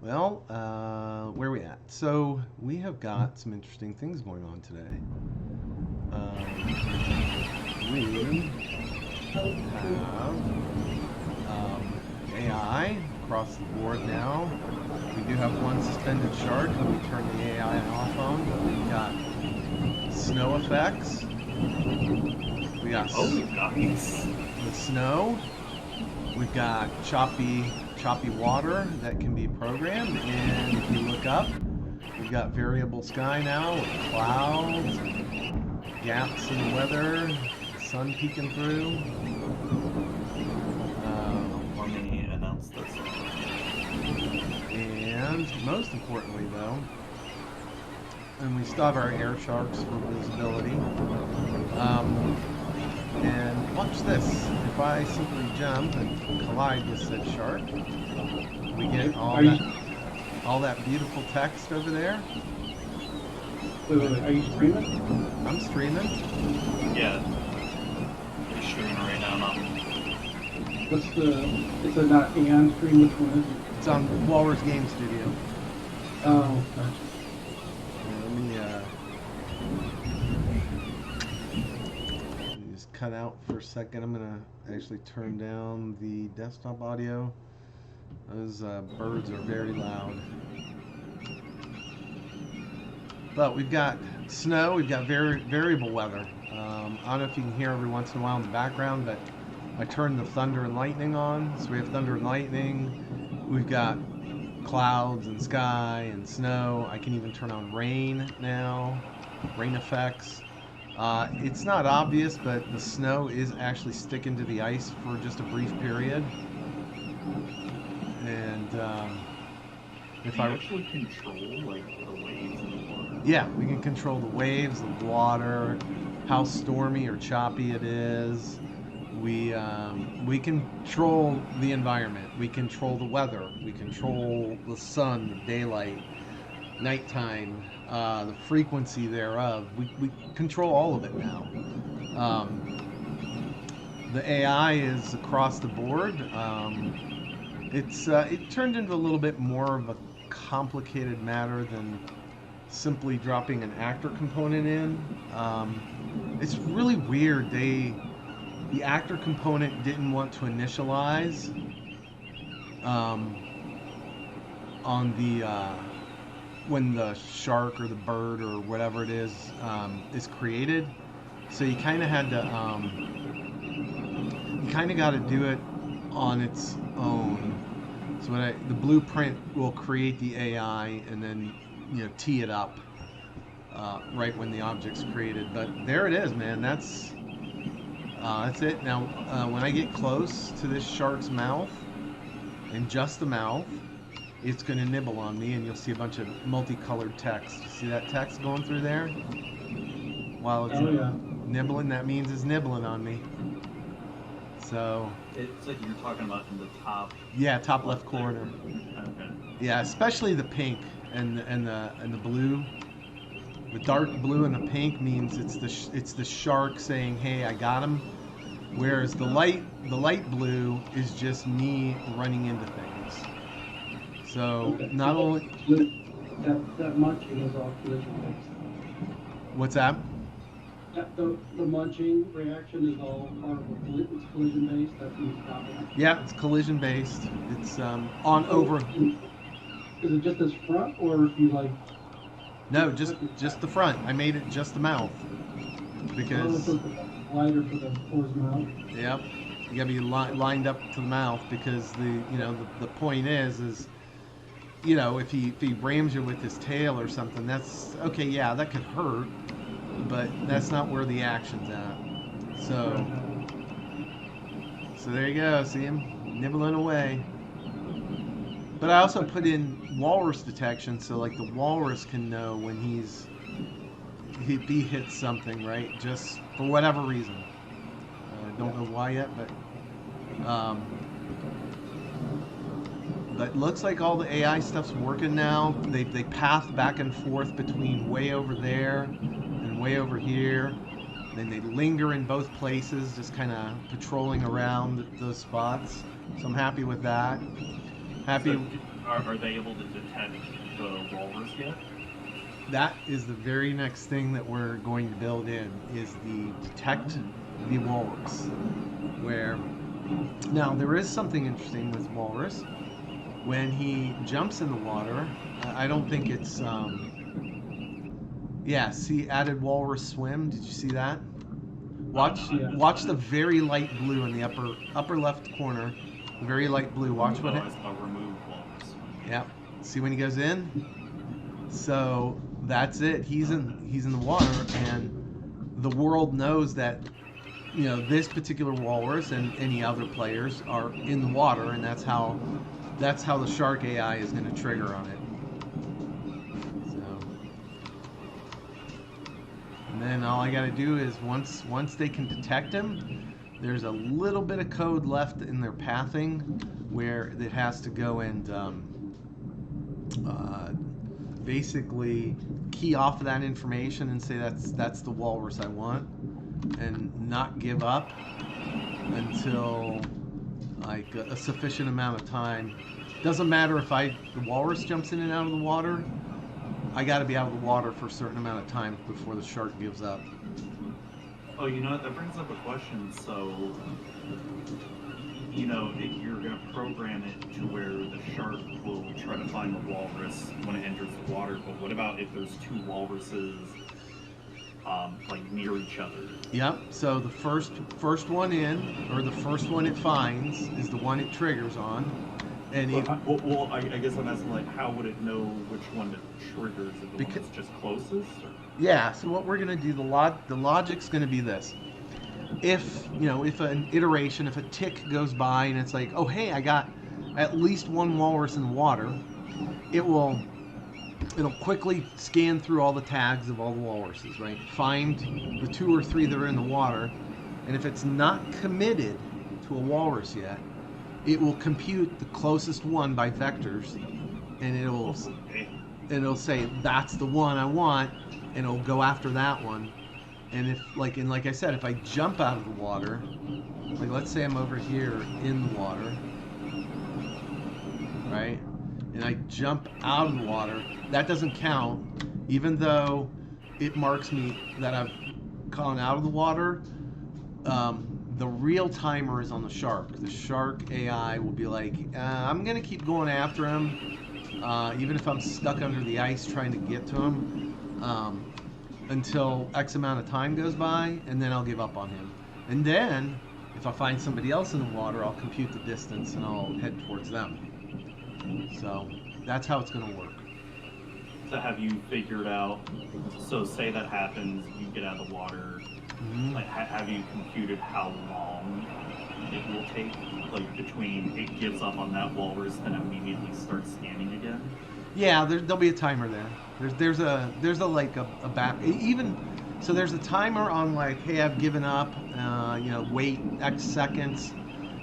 Well, where are we at? So we have got some interesting things going on today. We have AI across the board now. We do have one suspended shark that we turn the AI off on, but we've got snow effects. We got Oh, nice. the snow. We've got choppy water that can be programmed, and if you look up, we've got variable sky now with clouds, gaps in the weather, sun peeking through. Let me announce this. And most importantly, though, and we still have our air sharks for visibility. And watch this. If I simply jump and collide with said shark, we get all that beautiful text over there. Wait, are you streaming? I'm streaming. Yeah, you're streaming right now, not It's a not Aeon stream, which one is it? It's on Walrus Game Studio. Oh, gotcha. Let me just cut out for a second. I'm gonna actually turn down the desktop audio. Those birds are very loud. But we've got snow, we've got variable weather. I don't know if you can hear every once in a while in the background, but I turned the thunder and lightning on. So we have thunder and lightning. We've got clouds and sky and snow. I can even turn on rain now, rain effects. It's not obvious, but the snow is actually sticking to the ice for just a brief period. And if I actually control like the waves in the water. Yeah, we can control the waves, the water, how stormy or choppy it is. We control the environment. We control the weather. We control the sun, the daylight, nighttime, the frequency thereof. We control all of it now. The AI is across the board. It turned into a little bit more of a complicated matter than simply dropping an actor component in. It's really weird. The actor component didn't want to initialize on the when the shark or the bird or whatever it is created. So you kind of had to got to do it on its own. So the blueprint will create the AI and then tee it up right when the object's created. But there it is, man. That's it. Now, when I get close to this shark's mouth, and just the mouth, it's going to nibble on me, and you'll see a bunch of multicolored text. See that text going through there? While it's nibbling, that means it's nibbling on me. So it's like you're talking about in the top. Yeah, top left corner. Okay. Yeah, especially the pink and the blue. The dark blue and the pink means it's the shark saying, "Hey, I got him." Whereas the light blue is just me running into things. So not only that munching is all collision based. What's that? The munching reaction is all part of it's collision based. That's when you stop it. Yeah, it's collision based. It's on over. Is it just this front, or if you like? No, just the front. I made it just the mouth because. Wider for his mouth. Yep, you gotta be lined up to the mouth because the point is if he rams you with his tail or something, that's okay. Yeah, that could hurt, but that's not where the action's at. So there you go. See him nibbling away. But I also put in walrus detection, so like the walrus can know when he hits something, right? Just for whatever reason. I don't know why yet, but it looks like all the AI stuff's working now. They path back and forth between way over there and way over here. Then they linger in both places, just kind of patrolling around those spots. So I'm happy with that. Happy. Are they able to detect the walrus yet? That is the very next thing that we're going to build in, is the detect the walrus. Where now there is something interesting with walrus. When he jumps in the water, I don't think it's yeah, see, added walrus swim. Did you see that? Watch the very light blue in the upper left corner. The very light blue. Watch what it. Remove walrus. Yep. See when he goes in? So that's it. He's in the water, and the world knows that, you know, this particular walrus and any other players are in the water, and that's how the shark AI is going to trigger on it. So, and then all I got to do is once they can detect him, there's a little bit of code left in their pathing where it has to go and basically key off of that information and say that's the walrus I want, and not give up until like a sufficient amount of time. Doesn't matter if the walrus jumps in and out of the water. I got to be out of the water for a certain amount of time before the shark gives up. Oh, you know what? That brings up a question. So, you know, if you're going to program it to where the shark will try to find the walrus when it enters the water, but what about if there's two walruses, like near each other? Yep. So the first one in, or the first one it finds, is the one it triggers on. And I guess I'm asking, like, how would it know which one to trigger? Is it the one that's just closest? Or? Yeah. So what we're gonna do, the logic's gonna be this. If an iteration, if a tick goes by and it's like, oh hey, I got at least one walrus in the water, it'll quickly scan through all the tags of all the walruses, right? Find the 2 or 3 that are in the water, and if it's not committed to a walrus yet, it will compute the closest one by vectors, and it'll say that's the one I want, and it'll go after that one. And if like I said, if I jump out of the water, like let's say I'm over here in the water, right? And I jump out of the water, that doesn't count, even though it marks me that I've gone out of the water. The real timer is on the shark. The shark AI will be like, I'm gonna keep going after him, even if I'm stuck under the ice trying to get to him, until X amount of time goes by, and then I'll give up on him. And then, if I find somebody else in the water, I'll compute the distance and I'll head towards them. So that's how it's gonna work. So have you figured out, so say that happens, you get out of the water, like have you computed how long it will take, like between it gives up on that walrus and immediately starts scanning again? Yeah, there'll be a timer there. There's a like a back, even so there's a timer on like, hey, I've given up, wait X seconds.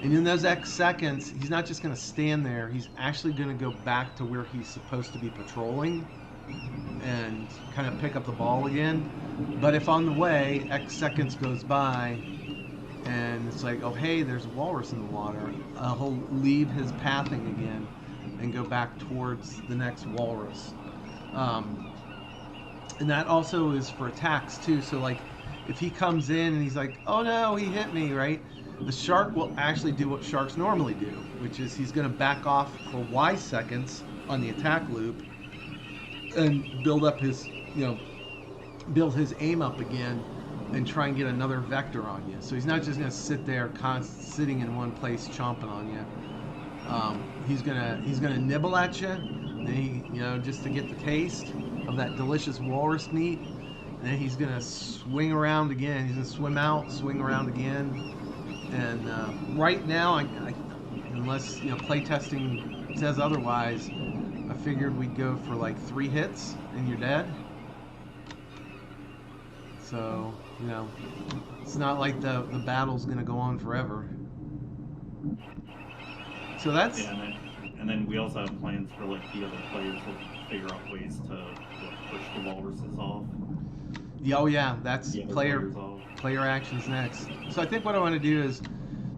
And in those X seconds, he's not just going to stand there. He's actually going to go back to where he's supposed to be patrolling and kind of pick up the ball again. But if on the way, X seconds goes by and it's like, oh, hey, there's a walrus in the water, he'll leave his pathing again and go back towards the next walrus. And that also is for attacks, too. So, like, if he comes in and he's like, oh, no, he hit me, right? The shark will actually do what sharks normally do, which is he's going to back off for Y seconds on the attack loop and build his aim up again and try and get another vector on you. So he's not just going to sit there sitting in one place chomping on you. He's gonna nibble at you, and just to get the taste of that delicious walrus meat. And then he's gonna swing around again. He's gonna swim out, swing around again. And right now, unless playtesting says otherwise, I figured we'd go for like 3 hits and you're dead. So it's not like the battle's gonna go on forever. So that's. Yeah, and then we also have plans for like the other players to figure out ways to push the walruses off. Oh yeah, that's player actions next. So I think what I want to do is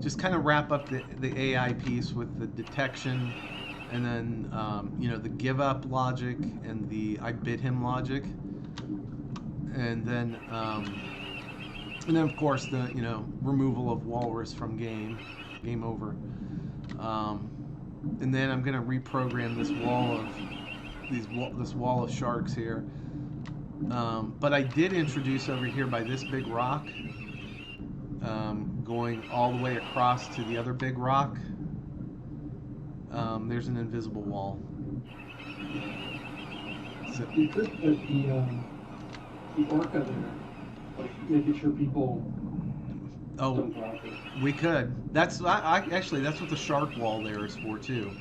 just kind of wrap up the AI piece with the detection and then the give up logic and the I bid him logic, and then of course the removal of Walrus from game over, and then I'm gonna reprogram this wall of sharks here. But I did introduce over here by this big rock, going all the way across to the other big rock. There's an invisible wall. So, You could put the orca there, like making sure people don't drop it. we could. Actually that's what the shark wall there is for too.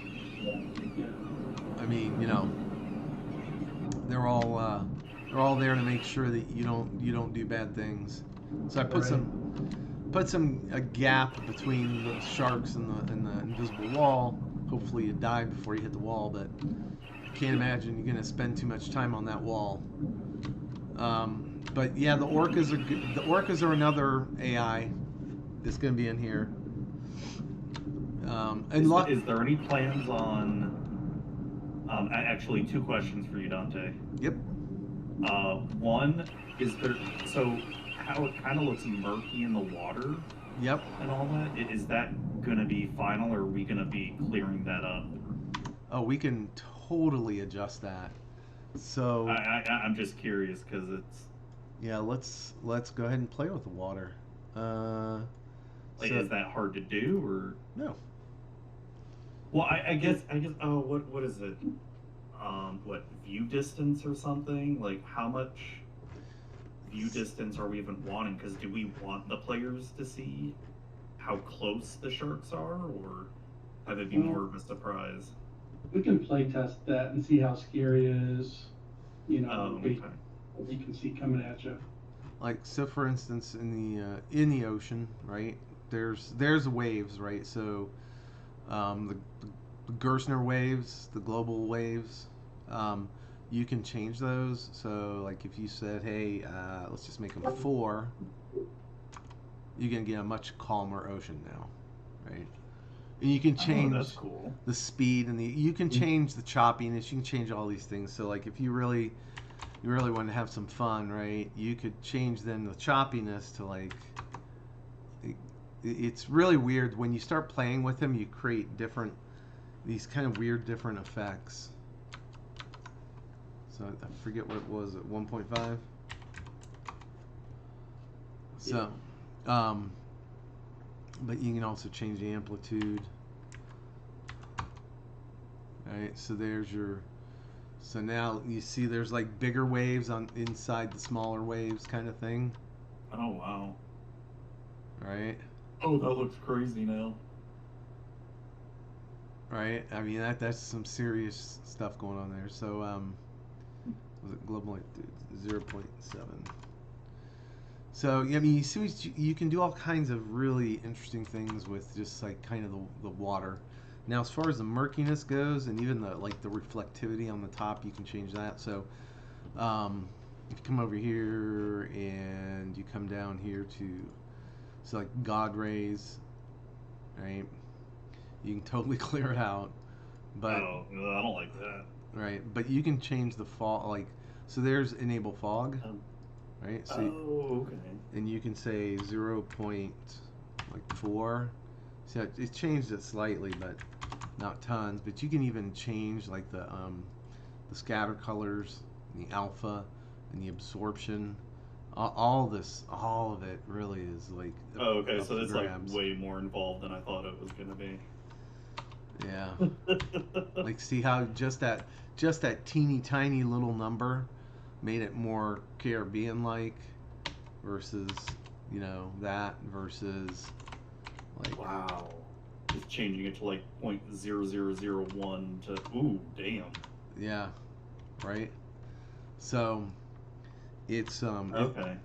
Yeah. I mean, they're all there to make sure that you don't do bad things. So I put a gap between the sharks and the invisible wall. Hopefully you die before you hit the wall, but I can't imagine you're gonna spend too much time on that wall. But yeah, the orcas are good. The orcas are another AI that's gonna be in here. Is there any plans on? Actually, two questions for you, Dante. Yep. One, is there so how it kind of looks murky in the water? Yep. And all that, is that gonna be final, or are we gonna be clearing that up? Oh, we can totally adjust that. So I'm just curious because it's yeah, let's go ahead and play with the water. is that hard to do or no? Well, I guess oh what is it? What view distance or something? Like how much view distance are we even wanting? Because do we want the players to see how close the sharks are, or have it be more of a surprise? We can play test that and see how scary it is. Okay. What you can see coming at you. Like so, for instance, in the ocean, right? There's waves, right? So the Gerstner waves, the global waves, you can change those. So like if you said, hey, let's just make them 4, you're gonna get a much calmer ocean now, right? And you can change that's cool. the speed and you can change the choppiness. You can change all these things. So like if you really want to have some fun, right? You could change then the choppiness to like. It's really weird when you start playing with them. You create these kind of weird different effects. So I forget what it was at 1.5. So, but you can also change the amplitude. Right, so there's your. So now you see there's like bigger waves on inside the smaller waves, kind of thing. Oh wow. Right. Oh, that looks crazy now. Right. I mean that's some serious stuff going on there. So was it global 0.7? So I mean you see you can do all kinds of really interesting things with just like kind of the water. Now, as far as the murkiness goes, and even the reflectivity on the top, you can change that. So, if you come over here and you come down here to, like God rays, right? You can totally clear it out. But I don't like that. Right, but you can change the fog. So there's enable fog, right? So okay. And you can say 0.4. So it changed it slightly, but not tons. But you can even change like the scatter colors, the alpha, and the absorption. All of it really is like. Oh, okay. So it's like way more involved than I thought it was gonna be. Yeah. Like see how just that teeny tiny little number made it more Caribbean like versus that versus like. Wow. Just changing it to like 0.0001 to ooh damn. Yeah. Right. So it's okay.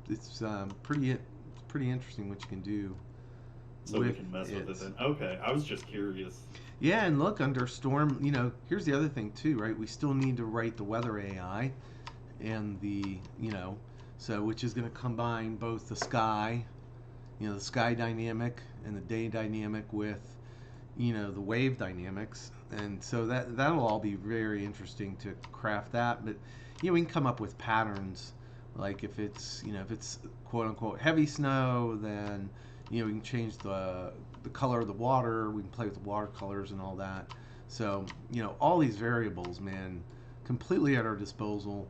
It's pretty interesting what you can do. So we can mess with it then. Okay, I was just curious. Yeah, and look, under storm, here's the other thing too, right? We still need to write the weather AI and the, so which is going to combine both the sky, the sky dynamic and the day dynamic with, the wave dynamics, and so that'll all be very interesting to craft that. But we can come up with patterns, like if it's quote unquote heavy snow, then we can change the color of the water. We can play with the watercolors and all that. So all these variables, man, completely at our disposal.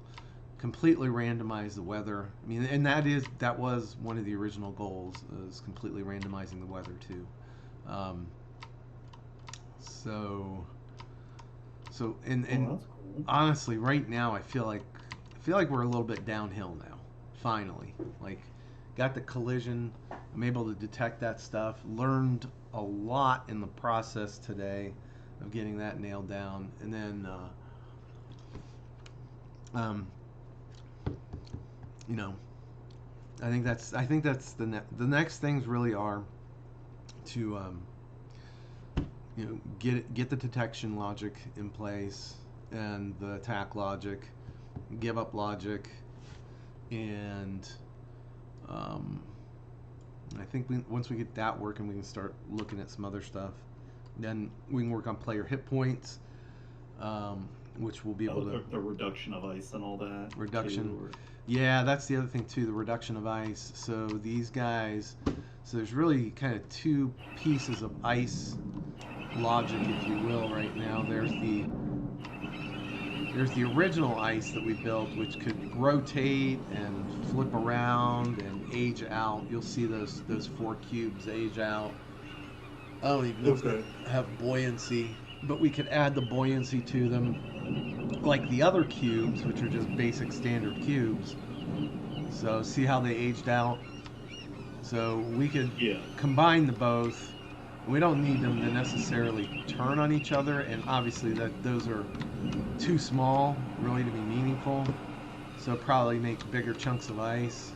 Completely randomize the weather. I mean, and that was one of the original goals, is completely randomizing the weather too. So and That's cool. honestly, right now I feel like we're a little bit downhill now. Finally, like, got the collision. I'm able to detect that stuff. Learned a lot in the process today of getting that nailed down, and then I think that's the next things really are to get the detection logic in place and the attack logic, give up logic, and I think once we get that working, we can start looking at some other stuff. Then we can work on player hit points, which will be able to the reduction of ice and all that. Reduction. Yeah, that's the other thing too, the reduction of ice. So these guys, there's really kind of two pieces of ice logic, if you will, right now. There's the original ice that we built, which could rotate and flip around and age out. You'll see those 4 cubes age out. I don't even know if they have buoyancy, but we could add the buoyancy to them, like the other cubes, which are just basic standard cubes. So see how they aged out? So we could combine the both. We don't need them to necessarily turn on each other, and obviously those are too small really to be meaningful. So probably make bigger chunks of ice.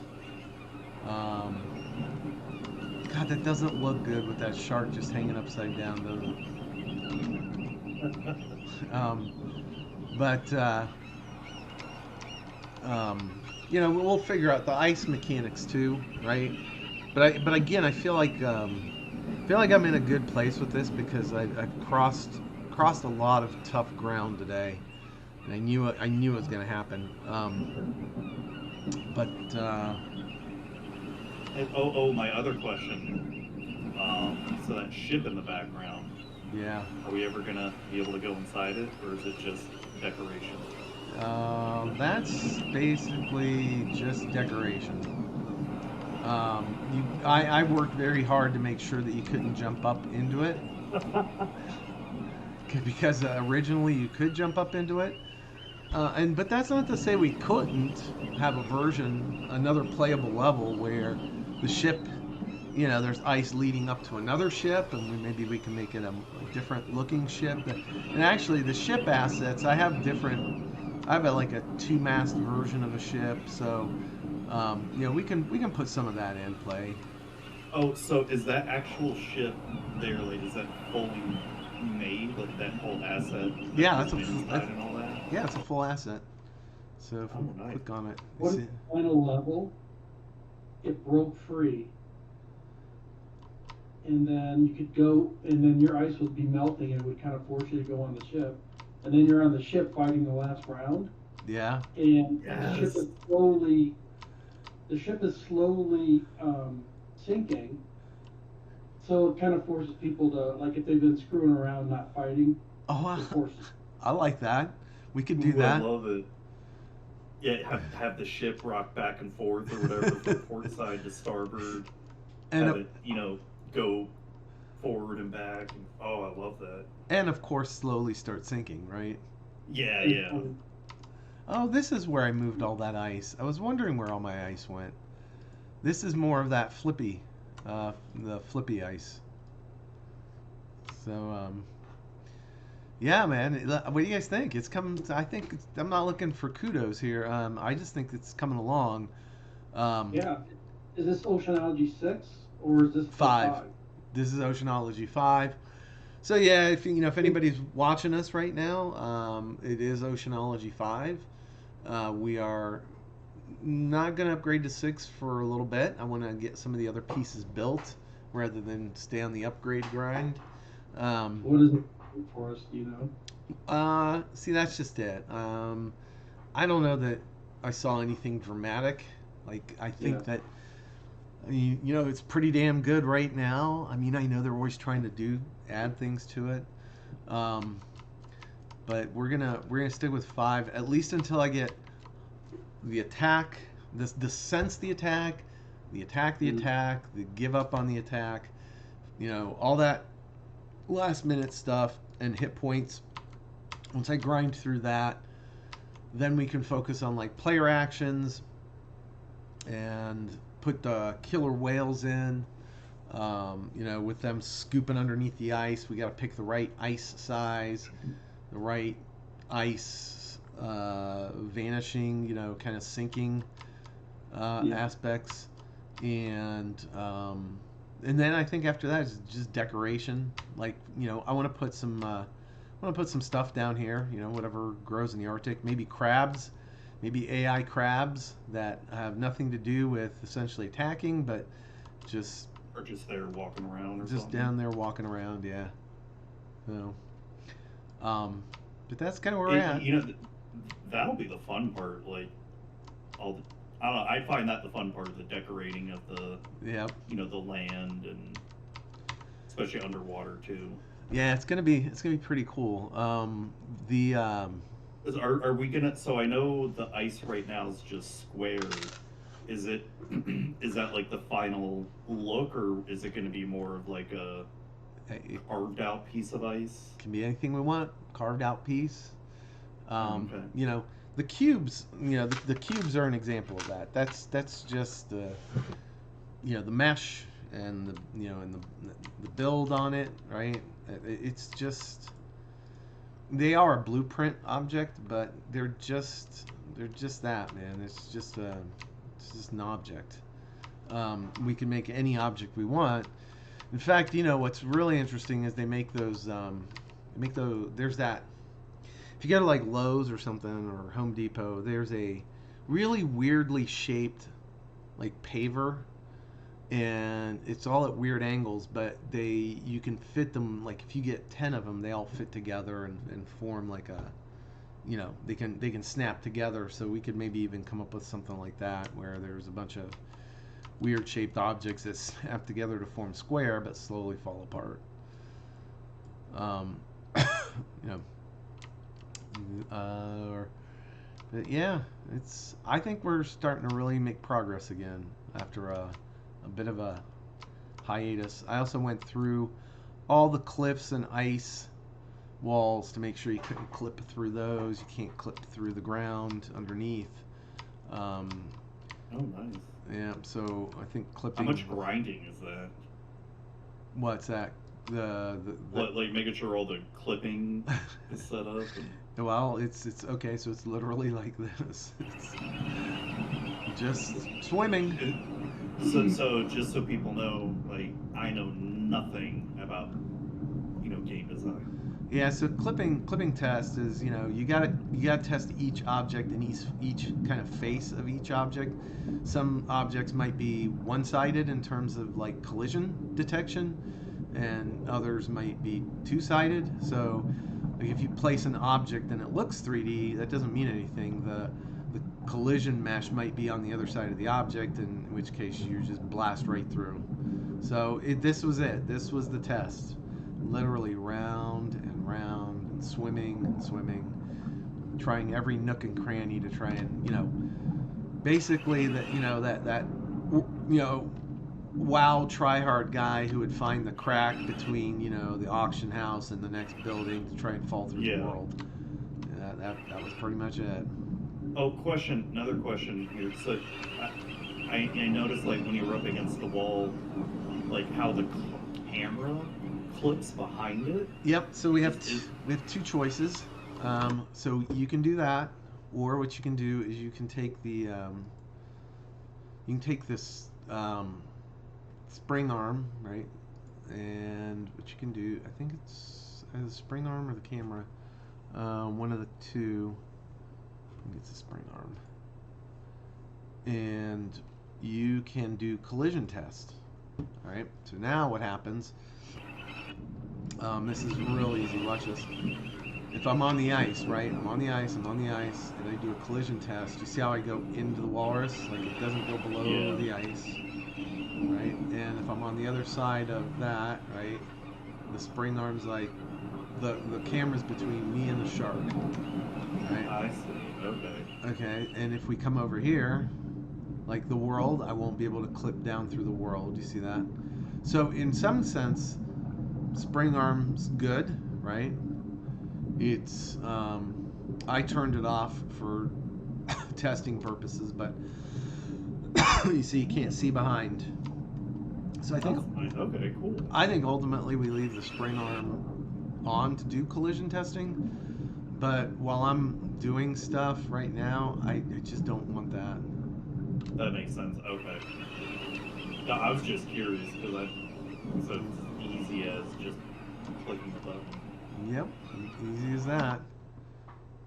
God, that doesn't look good with that shark just hanging upside down, doesn't it? We'll figure out the ice mechanics too, right? But again, I feel like I'm in a good place with this because I've crossed a lot of tough ground today, and I knew it was going to happen. My other question. So that ship in the background. Yeah. Are we ever gonna be able to go inside it, or is it just decoration? That's basically just decoration. I worked very hard to make sure that you couldn't jump up into it, because originally you could jump up into it, but that's not to say we couldn't have another playable level where the ship, there's ice leading up to another ship, and maybe we can make it a different looking ship. And actually, the ship assets, I have like a 2-mast version of a ship, so we can put some of that in play. Oh, so is that actual ship there? Like, is that fully made? Like that whole asset? Yeah, and all that. Yeah, it's a full asset. So if we click on it, one final level, it broke free. And then you could go, and then your ice would be melting, and it would kind of force you to go on the ship. And then you're on the ship fighting the last round. Yeah. And the ship is slowly sinking. So it kind of forces people to, like, if they've been screwing around not fighting, it forces. I like that. We could do that. I love it. Yeah, have the ship rock back and forth or whatever from port side to starboard. And have it, go forward and back. And, I love that. And of course, slowly start sinking, right? Yeah. Oh, this is where I moved all that ice. I was wondering where all my ice went. This is more of that flippy, the flippy ice. So, yeah, man. What do you guys think? It's coming. I'm not looking for kudos here. I just think it's coming along. Yeah. Is this Oceanology 6 or is this 5? This is Oceanology 5. So yeah, if anybody's watching us right now, it is Oceanology 5. We are not going to upgrade to 6 for a little bit. I want to get some of the other pieces built rather than stay on the upgrade grind. What is it for us? Do you know? See, that's just it. I don't know that I saw anything dramatic. Like, I Yeah. think that, it's pretty damn good right now. I mean, I know they're always trying to add things to it. Um, but we're gonna stick with 5 at least until I get the attack, the sense the attack, Mm. the give up on the attack, all that last minute stuff and hit points. Once I grind through that, then we can focus on like player actions and put the killer whales in. With them scooping underneath the ice, we got to pick the right ice size, the right ice vanishing, kind of sinking Yeah. aspects, and then I think after that is just decoration. Like, I want to put some stuff down here. Whatever grows in the Arctic, maybe crabs, maybe AI crabs that have nothing to do with essentially attacking, but just Or just there walking around or just something. down there walking around. Yeah. So, um, but that's kind of where we're It, at. you know, th- that'll be the fun part. Like all the, I don't know. I find that the fun part, the decorating of the, Yeah. the land, and especially underwater too. Yeah, it's gonna be pretty cool. The Are we gonna? So I know the ice right now is just square. Is it? Is that like the final look, or is it going to be more of like a it carved out piece of ice? can be anything we want, carved out piece. Okay. The cubes. The cubes are an example of that. That's just the mesh and the build on it, right? It's just they are a blueprint object, but they're just that, man. It's just an object. We can make any object we want. In fact, what's really interesting is they make those. There's that. If you go to like Lowe's or something or Home Depot, there's a really weirdly shaped like paver, and it's all at weird angles, but you can fit them, like if you get 10 of them, they all fit together and form like they can snap together. So we could maybe even come up with something like that where there's a bunch of weird shaped objects that snap together to form square but slowly fall apart. um, you know uh, but yeah, I think we're starting to really make progress again after a bit of a hiatus. I also went through all the cliffs and ice walls to make sure you couldn't clip through those. You can't clip through the ground underneath. Um, Oh, nice. yeah, so I think How clipping. much grinding is that? What's that? Like making sure all the clipping is set up. Well, it's okay. So it's literally like this. It's just swimming. So just so people know, like I know nothing about game design. Yeah, so clipping test is, you gotta test each object and each kind of face of each object. Some objects might be one-sided in terms of like collision detection, and others might be two-sided. So like if you place an object and it looks 3D, that doesn't mean anything. The collision mesh might be on the other side of the object, in which case you just blast right through. So this was it. This was the test. Literally round and round and swimming, trying every nook and cranny to try and, basically that wow try hard guy who would find the crack between, the auction house and the next building to try and fall through the Yeah. world. Yeah, that was pretty much it. Oh, another question here. So I noticed like when you were up against the wall, like how the camera clips behind it. Yep. So we have Is- we have two choices. So you can do that, or what you can do is you can take this spring arm, right? And what you can do, I think it's either the spring arm or the camera. One of the two. I think it's the spring arm. And you can do collision test. All right. So now what happens? This is real easy. Watch this. If I'm on the ice, right? I'm on the ice, and I do a collision test. You see how I go into the walrus? Like it doesn't go below the ice, right? And if I'm on the other side of that, right, the spring arm's like, the camera's between me and the shark, right? I see, okay. Okay, and if we come over here, like the world, I won't be able to clip down through the world. You see that? So in some sense, spring arm's good, right? It's I turned it off for testing purposes, but you see, you can't see behind. So I think okay, cool. I think ultimately we leave the spring arm on to do collision testing, but while I'm doing stuff right now, I just don't want that. That makes sense. Okay. No, I was just curious because it's as easy as just clicking the button. Yep, easy as that.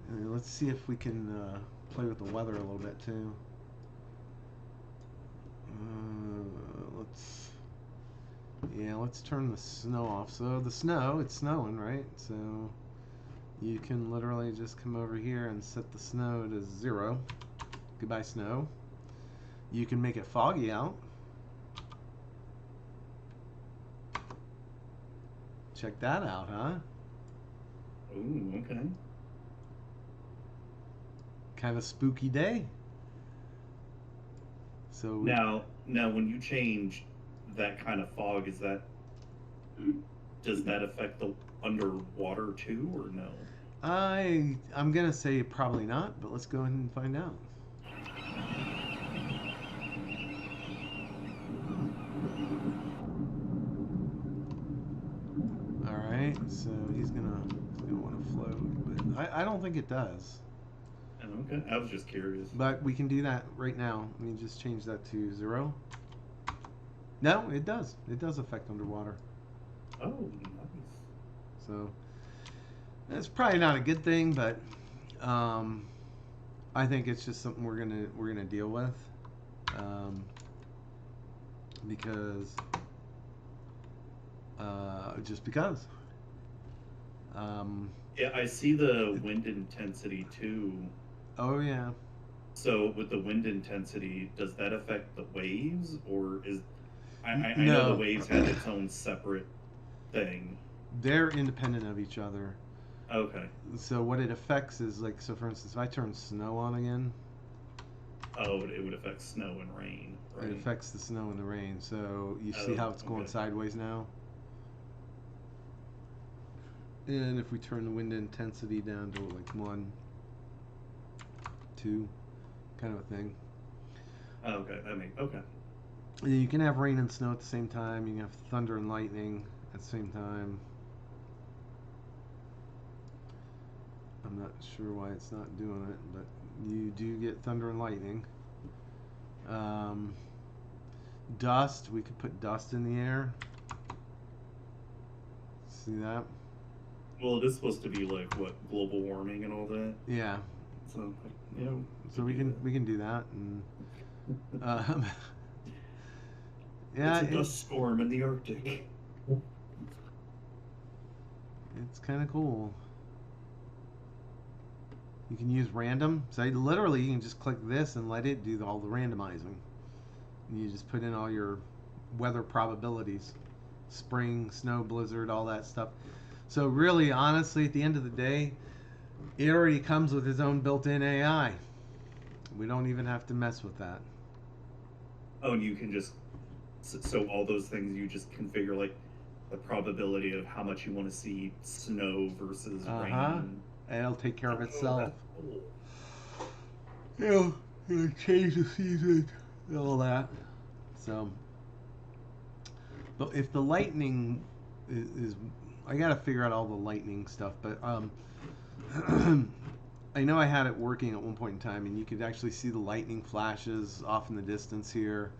Let's see if we can play with the weather a little bit too. Let's turn the snow off. So the snow, it's snowing, right? So you can literally just come over here and set the snow to 0. Goodbye, snow. You can make it foggy out. Check that out, huh? Ooh, okay. Kind of spooky day. So now when you change that kind of fog, does that affect the underwater too, or no? I'm gonna say probably not, but let's go ahead and find out. All right, so he's gonna want to float, but I don't think it does. Okay, I was just curious. But we can do that right now. Let me just change that to 0. No, it does. It does affect underwater. Oh, nice. So that's probably not a good thing, but I think it's just something we're gonna deal with, because just because. Yeah, I see the wind intensity too. Oh yeah. So with the wind intensity, does that affect the waves, or is I No. know the waves have its own separate thing. They're independent of each other. Okay. So what it affects is, like, so for instance, if I turn snow on again, Oh, it would affect snow and rain, right? it affects the snow and the rain. So you see how it's going okay. sideways now? And if we turn the wind intensity down to like 1, 2, kind of a thing. Oh, okay, okay. You can have rain and snow at the same time. You can have thunder and lightning at the same time. I'm not sure why it's not doing it, but you do get thunder and lightning. Dust, we could put dust in the air. See that? Well, it is supposed to be like what, global warming and all that. Yeah. So you know. So we can do that, and yeah, it's a dust storm in the Arctic. It's kind of cool. You can use random. So literally, you can just click this and let it do all the randomizing. And you just put in all your weather probabilities, spring, snow, blizzard, all that stuff. So really, honestly, at the end of the day, it already comes with its own built-in AI. We don't even have to mess with that. Oh, and you can just, so all those things you just configure, like the probability of how much you want to see snow versus rain. It'll take care of itself. Oh, that's cool. It'll change the season and all that. So, but if the lightning is I gotta figure out all the lightning stuff, but I know I had it working at one point in time, and you could actually see the lightning flashes off in the distance here,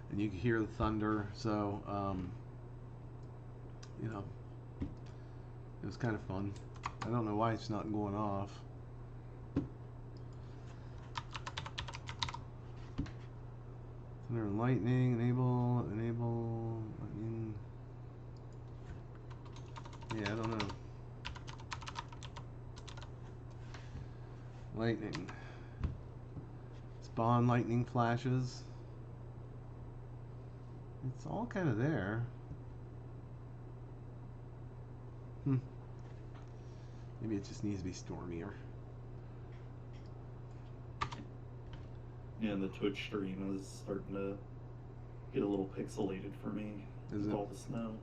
and you could hear the thunder. So, you know, it was kind of fun. I don't know why it's not going off. Thunder and lightning, enable, lightning. Yeah, I don't know. Lightning. Spawn lightning flashes. It's all kind of there. Maybe it just needs to be stormier. Yeah, and the Twitch stream is starting to get a little pixelated for me with all the snow.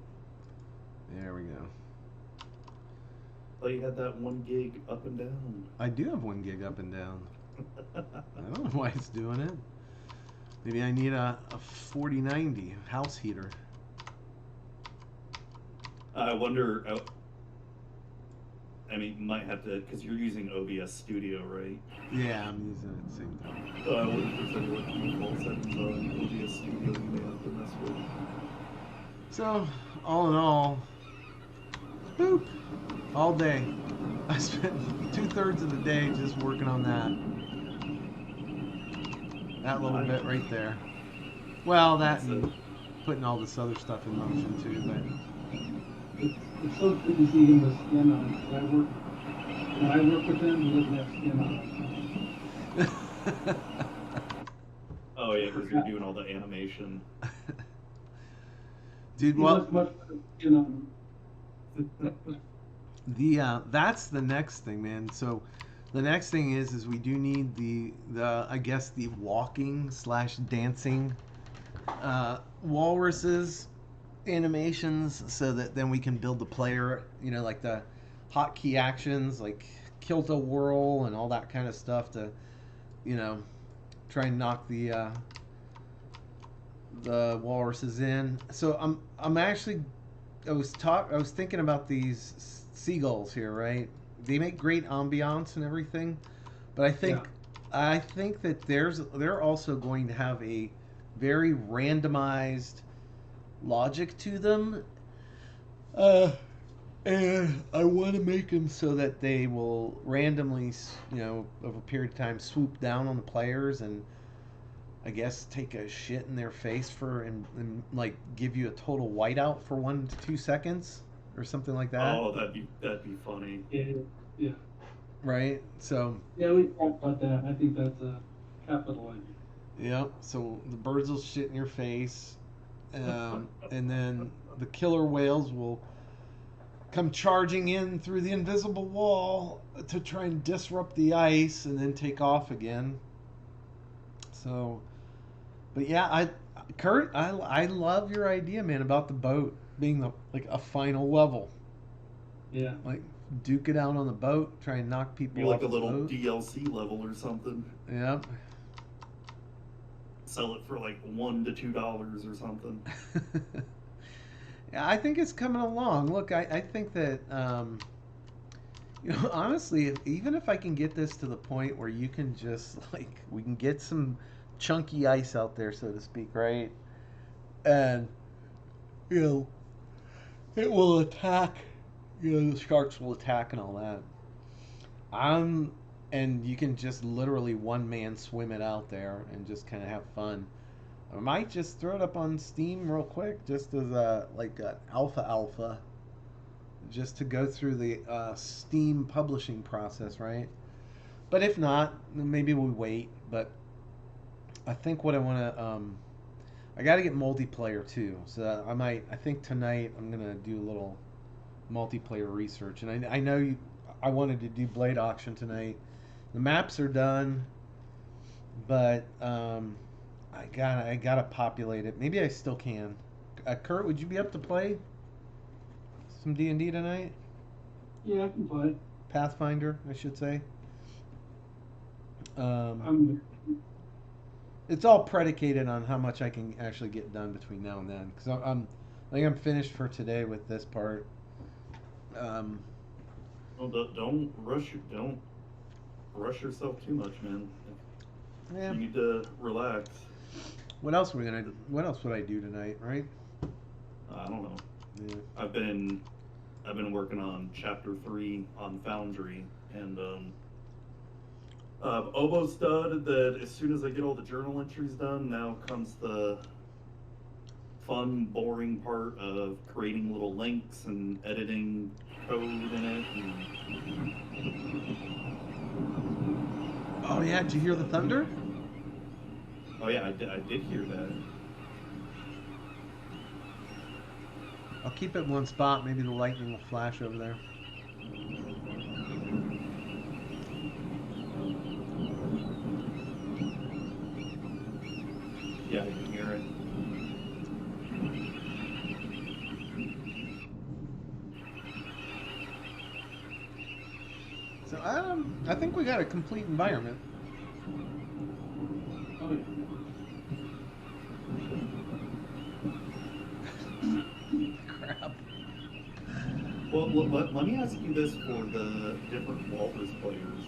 There we go. Oh, you had that 1 gig up and down. I do have 1 gig up and down. I don't know why it's doing it. Maybe I need a 4090 house heater. I wonder. I mean, you might have to, because you're using OBS Studio, right? Yeah, I'm using it at the same time. I wonder if there's any like default settings on OBS Studio you may have to mess with. So, all in all, boop, all day. I spent 2/3 of the day just working on that little bit right there. Well, that and putting all this other stuff in motion too, but it's so good to see him with skin on. When I work with him, he doesn't have skin on. Oh yeah, because you're doing all the animation. Dude, well, that's the next thing, man. So the next thing is we do need the I guess the walking / dancing walruses animations, so that then we can build the player, like the hotkey actions like kill to whirl and all that kind of stuff to, try and knock the walruses in. So I'm actually I was thinking about these seagulls here, right? They make great ambiance and everything, but I think that they're also going to have a very randomized logic to them, and I want to make them so that they will randomly, over a period of time, swoop down on the players and I guess take a shit in their face and like give you a total whiteout for 1 to 2 seconds or something like that. Oh, that'd be funny. Yeah. Right. So. Yeah, we talked about that. I think that's a capital idea. Yep. So the birds will shit in your face, and then the killer whales will come charging in through the invisible wall to try and disrupt the ice and then take off again. So, but yeah, Kurt, I love your idea, man, about the boat being like a final level. Yeah. Like duke it out on the boat, try and knock people off like a little boat. DLC level or something. Yep. Sell it for like $1 to $2 or something. Yeah, I think it's coming along. Look, I think that, honestly, even if I can get this to the point where you can just, we can get some chunky ice out there, so to speak, right? And, it will attack, the sharks will attack and all that. And you can just literally one-man swim it out there and just kind of have fun. I might just throw it up on Steam real quick, just as an alpha, just to go through the Steam publishing process, right? But if not, then maybe we wait. But I think what I want to, I got to get multiplayer too. So I think tonight I'm gonna do a little multiplayer research, and I know I wanted to do Blade Auction tonight. The maps are done, but I gotta populate it. Maybe I still can. Kurt, would you be up to play some D&D tonight? Yeah, I can play. Pathfinder, I should say. It's all predicated on how much I can actually get done between now and then, because I think I'm finished for today with this part. Well, don't rush yourself too much, man. Yeah. You need to relax. What else would I do tonight, right? I don't know. Yeah. I've been working on chapter 3 on Foundry, and almost done. That as soon as I get all the journal entries done, now comes the fun, boring part of creating little links and editing code in it. Oh yeah, did you hear the thunder? Oh yeah, I did hear that. I'll keep it in one spot. Maybe the lightning will flash over there. Yeah, I can hear it. So I think we got a complete environment. Oh, yeah. Crap. Well, let me ask you this for the different Walrus players.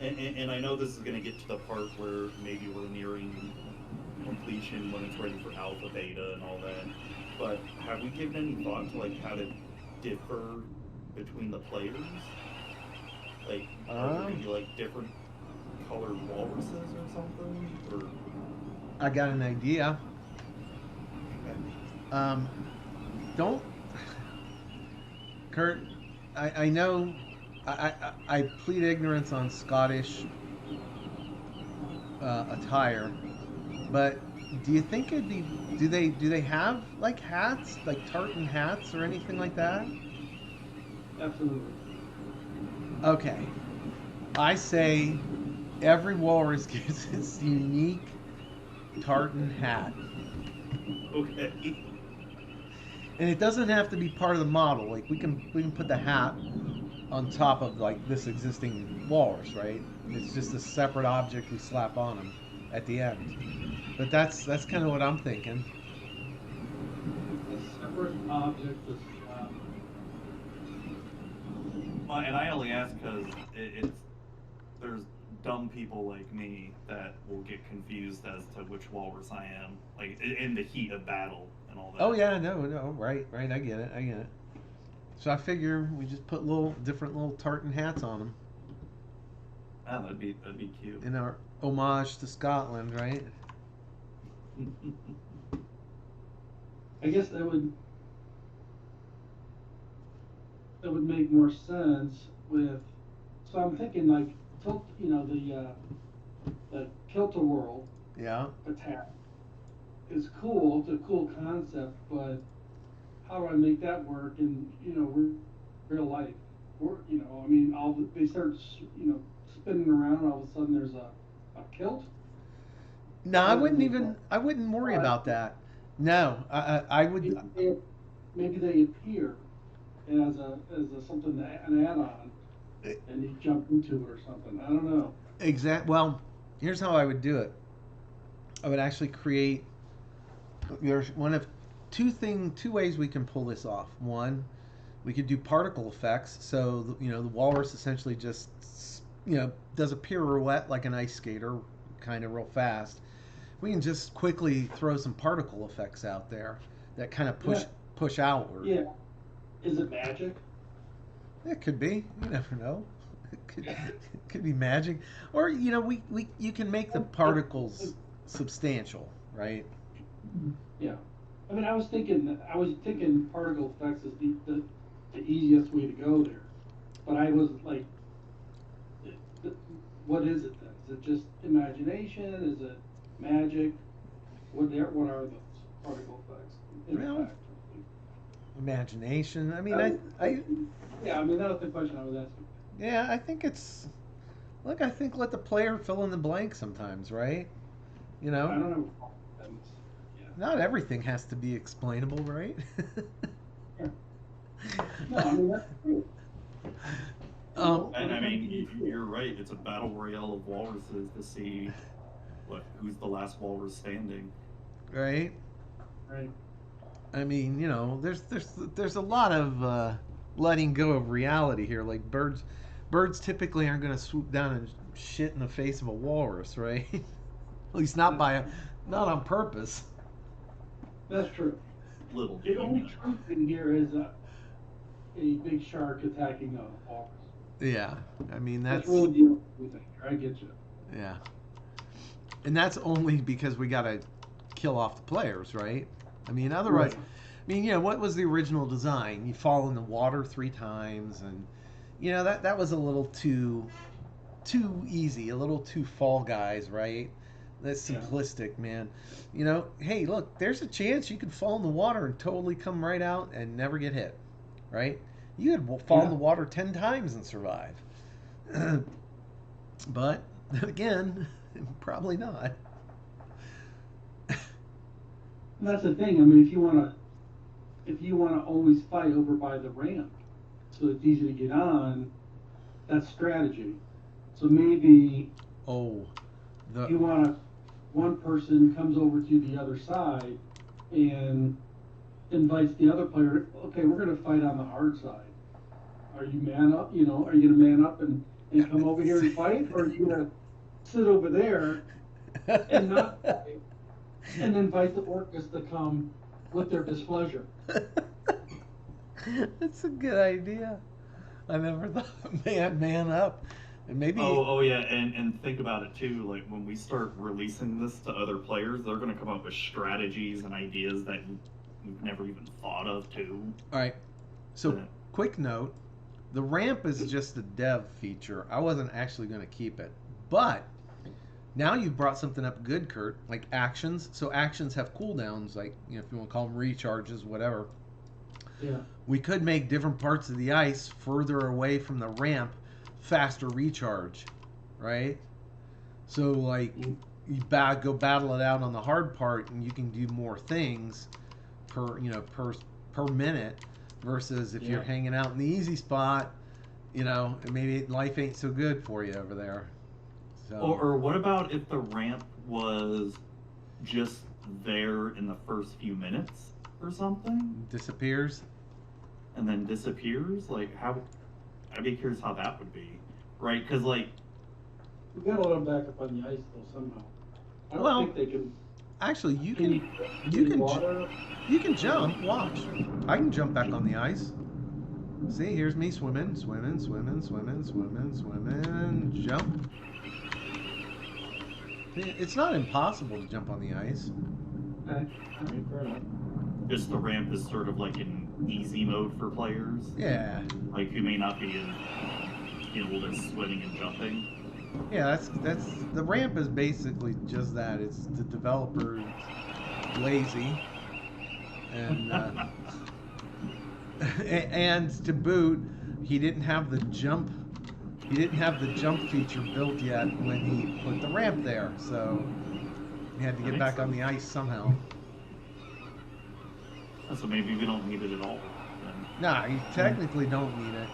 And I know this is going to get to the part where maybe we're nearing completion when it's ready for alpha, beta, and all that. But have we given any thought to like how to differ between the players? Like, are there maybe like different colored walruses or something? Or I got an idea. okay. Don't, Kurt. I know. I plead ignorance on Scottish attire, but do you think it'd be? Do they have like hats, like tartan hats or anything like that? Absolutely. Okay, I say every walrus gets its unique tartan hat, Okay. and it doesn't have to be part of the model. Like we can put the hat on top of like this existing walrus, right? It's just a separate object we slap on them at the end. But that's kind of what I'm thinking. A separate object is Well, and I only ask because there's dumb people like me that will get confused as to which walrus I am, like in the heat of battle and all that. Oh yeah, no, right, I get it. So I figure we just put different little tartan hats on them Ah, that'd be cute. in our homage to Scotland, right? I guess that would make more sense with. So I'm thinking like the Kilter World Yeah. attack is cool. It's a cool concept, but how do I make that work in real life? Or I mean, they start spinning around. All of a sudden, there's a kilt. No, That doesn't make I wouldn't worry sense. about that. No, I Maybe would. maybe they appear as something an add-on, and you jump into it or something. I don't know. Well, here's how I would do it. I would actually create. There's one of two ways we can pull this off. One, we could do particle effects. So the walrus essentially just does a pirouette like an ice skater, kind of real fast. We can just quickly throw some particle effects out there that kind of push outward. Yeah. Is it magic? It could be. You never know. It could be magic, or you can make the particles substantial, right? Yeah. I mean, I was thinking particle effects is the easiest way to go there, but I was like, what is it then? Is it just imagination? Is it magic? What are those particle effects? In Well, fact, imagination. I mean, yeah. I mean, that was the question I was asking. yeah, I think it's. Look, I think let the player fill in the blank sometimes, right? I don't know. Yeah. Not everything has to be explainable, right? No, I mean that's true. And I mean, you're right. It's a battle royale of walruses to see who's the last walrus standing. Right. Right. I mean, there's a lot of letting go of reality here. Like birds typically aren't going to swoop down and shit in the face of a walrus, right? At least not on purpose. That's true. Little. The only truth in here is a big shark attacking a walrus. Yeah, I mean That's really the only thing. I get you. Yeah, and that's only because we got a kill off the players, right? I mean, otherwise, Right. I mean, what was the original design? You fall in the water 3 times, and that was a little too easy, a little too Fall Guys, right? That's Yeah. simplistic, man. Hey, look, there's a chance you could fall in the water and totally come right out and never get hit, right? You could fall in Yeah. the water 10 times and survive. But again, probably not. And that's the thing. I mean, if you wanna always fight over by the ramp, so it's easy to get on, that's strategy. So maybe Oh, the you wanna, one person comes over to the other side and invites the other player. Okay, we're gonna fight on the hard side. Are you man up? Are you gonna man up and come over here and fight, or are you gonna sit over there and not fight and invite the orcas to come with their displeasure? That's a good idea. I never thought man up. And maybe Oh yeah, and think about it too. Like when we start releasing this to other players, they're gonna come up with strategies and ideas that we've never even thought of too. all right. So Yeah. quick note, the ramp is just a dev feature. I wasn't actually going to keep it. But now you've brought something up good, Kurt, like actions. So actions have cooldowns, like, if you want to call them recharges, whatever. Yeah. We could make different parts of the ice further away from the ramp faster recharge, right? So, like, you go battle it out on the hard part, and you can do more things per minute, versus if you're Yeah. hanging out in the easy spot, and maybe life ain't so good for you over there. So, Or what about if the ramp was just there in the first few minutes or something, disappears. and then disappears? Like how? I'd be curious how that would be, right? Because like, We gotta let them back up on the ice though somehow. I don't Well, think they can. Actually, you Can you? can Water? you can jump. Watch, I can jump back on the ice. See, here's me swimming, jump. It's not impossible to jump on the ice. Okay. All right, fair enough. just the ramp is sort of like in easy mode for players, Yeah, like who may not be as skilled at swimming and jumping. yeah. That's the ramp is basically just that. It's the developer lazy, and and to boot, he didn't have the jump. He didn't have the jump feature built yet when he put the ramp there, so he had to get That back makes on the ice somehow. So maybe we don't need it at all. Then. Nah, you technically don't need it.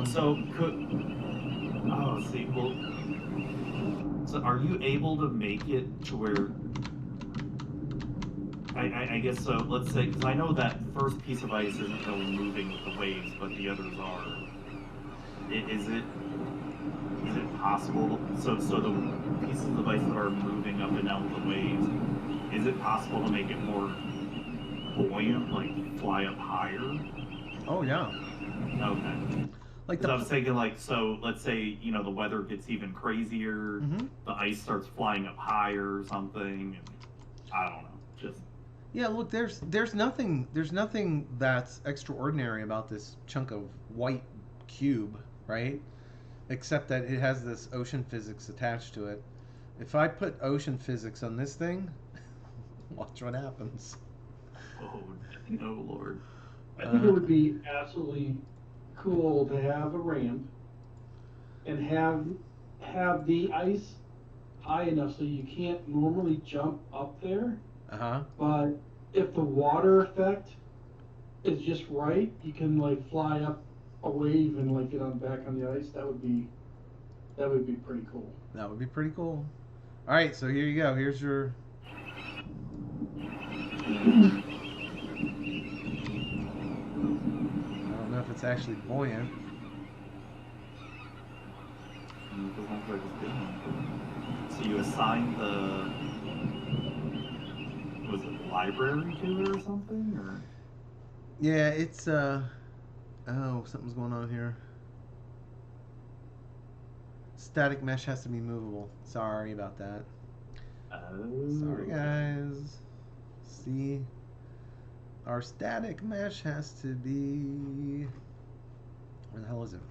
So could see, well, so are you able to make it to where? I guess so. Let's say, because I know that first piece of ice isn't really moving with the waves, but the others are. Is it possible? So the pieces of ice that are moving up and down with the waves, is it possible to make it more buoyant, like fly up higher? Oh yeah, Okay. like Because I was thinking, like, so let's say the weather gets even crazier, Mhm. the ice starts flying up higher or something, and I don't know, just. Yeah, look, there's nothing that's extraordinary about this chunk of white cube, right? Except that it has this ocean physics attached to it. If I put ocean physics on this thing, watch what happens. Oh no, Lord. I think it would be absolutely cool to have a ramp and have the ice high enough so you can't normally jump up there. Uh-huh. But if the water effect is just right, you can like fly up a wave and like get on back on the ice. That would be pretty cool. That would be pretty cool. All right, so here you go. Here's your. I don't know if it's actually buoyant. It doesn't look like it's doing. So you assign was it library to it or something, or? Yeah, it's oh, something's going on here. Static mesh has to be movable. Sorry about that. Oh. Sorry, guys. See, our static mesh has to be. Where the hell is it?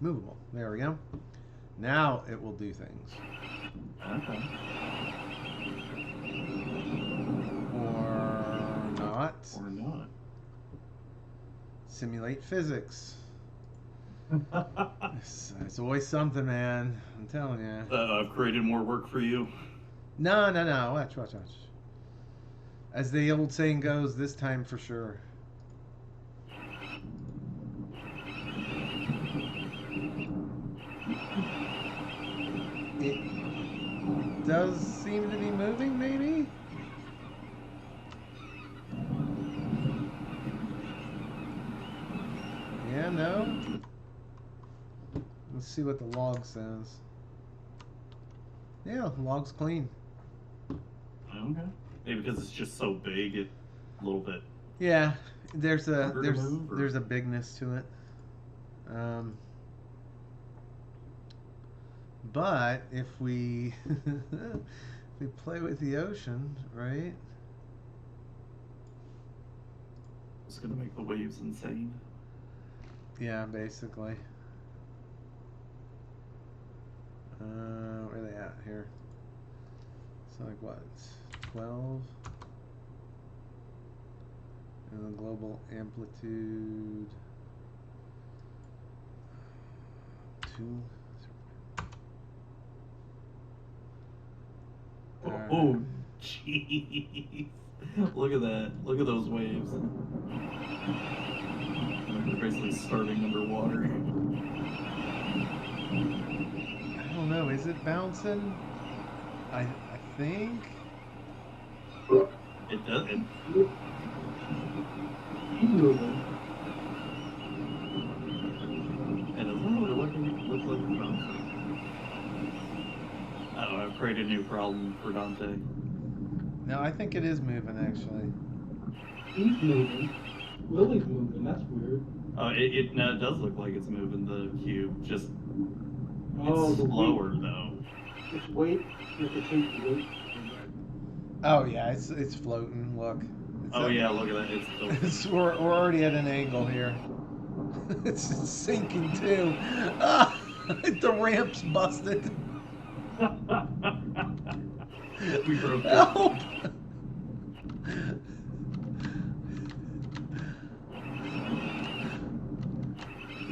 Movable. There we go. Now it will do things. Okay. Or not. Or not. Simulate physics. It's always something, man. I'm telling you. I've created more work for you. No. Watch. As the old saying goes, this time for sure. It does seem to be moving, maybe? Yeah, no? Let's see what the log says. Yeah, the log's clean. Okay. Maybe because it's just so big, it's a little bit. Yeah, there's a Harder to move, or- there's a bigness to it. But if we if we play with the ocean, right? It's gonna make the waves insane. Yeah, basically. Where are they at here? So like what? 12. And the global amplitude 2. Oh, jeez. Look at that. Look at those waves. They're basically starting underwater. I don't know. Is it bouncing? I think. It doesn't. It doesn't really look like it's bouncing. Oh, I've created a new problem for Dante. No, I think it is moving actually. He's moving. Willie's moving. That's weird. Oh, it does look like it's moving the cube. Just Oh, it's the slower weight. though. It's weight. You have to change the weight. Oh yeah, it's floating. Look. Oh yeah, look at that. It's We're already at an angle here. It's sinking too. Ah, the ramp's busted. We broke it. Help!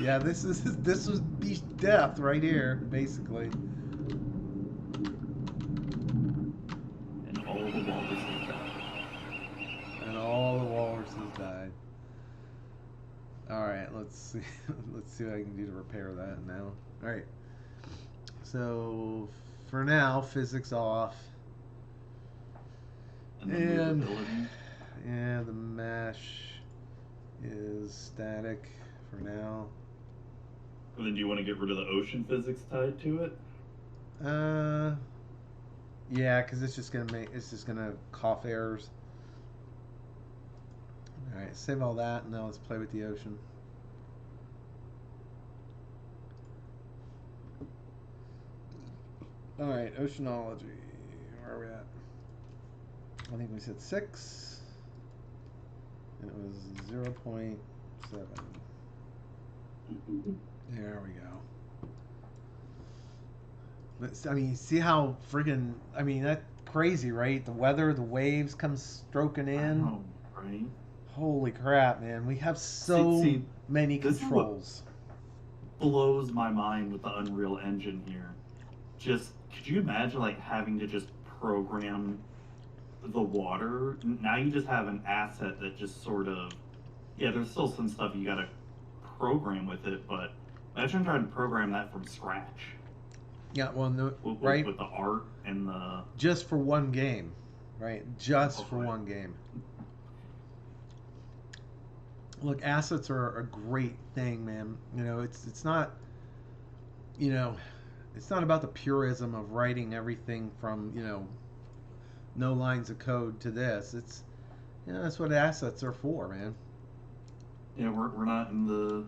Yeah, this was beast death right here, basically. And all the walruses died. And all the walruses died. All right, let's see. Let's see what I can do to repair that now. All right. So for now, physics off. And the And movability. yeah, the mesh is static for now. And then do you want to get rid of the ocean physics tied to it? Yeah, because it's just gonna cough errors. All right, save all that, and now let's play with the ocean. All right, oceanology. Where are we at? I think we said 6, and it was 0.7. There we go. But, I mean, see how freaking, I mean, that's crazy, right? The weather, the waves come stroking in. Oh, right. Holy crap, man. We have so See, many this is what controls. blows my mind with the Unreal Engine here. Just, could you imagine, like, having to just program the water? Now you just have an asset that just sort of, yeah, there's still some stuff you gotta program with it, but imagine trying to program that from scratch. Yeah, well, no, With, right? with the art and the... Just for one game, right? Just for right. one game. Look, assets are a great thing, man. You know, it's not, you know, it's not about the purism of writing everything from, you know, no lines of code to this. It's, you know, that's what assets are for, man. Yeah, we're not in the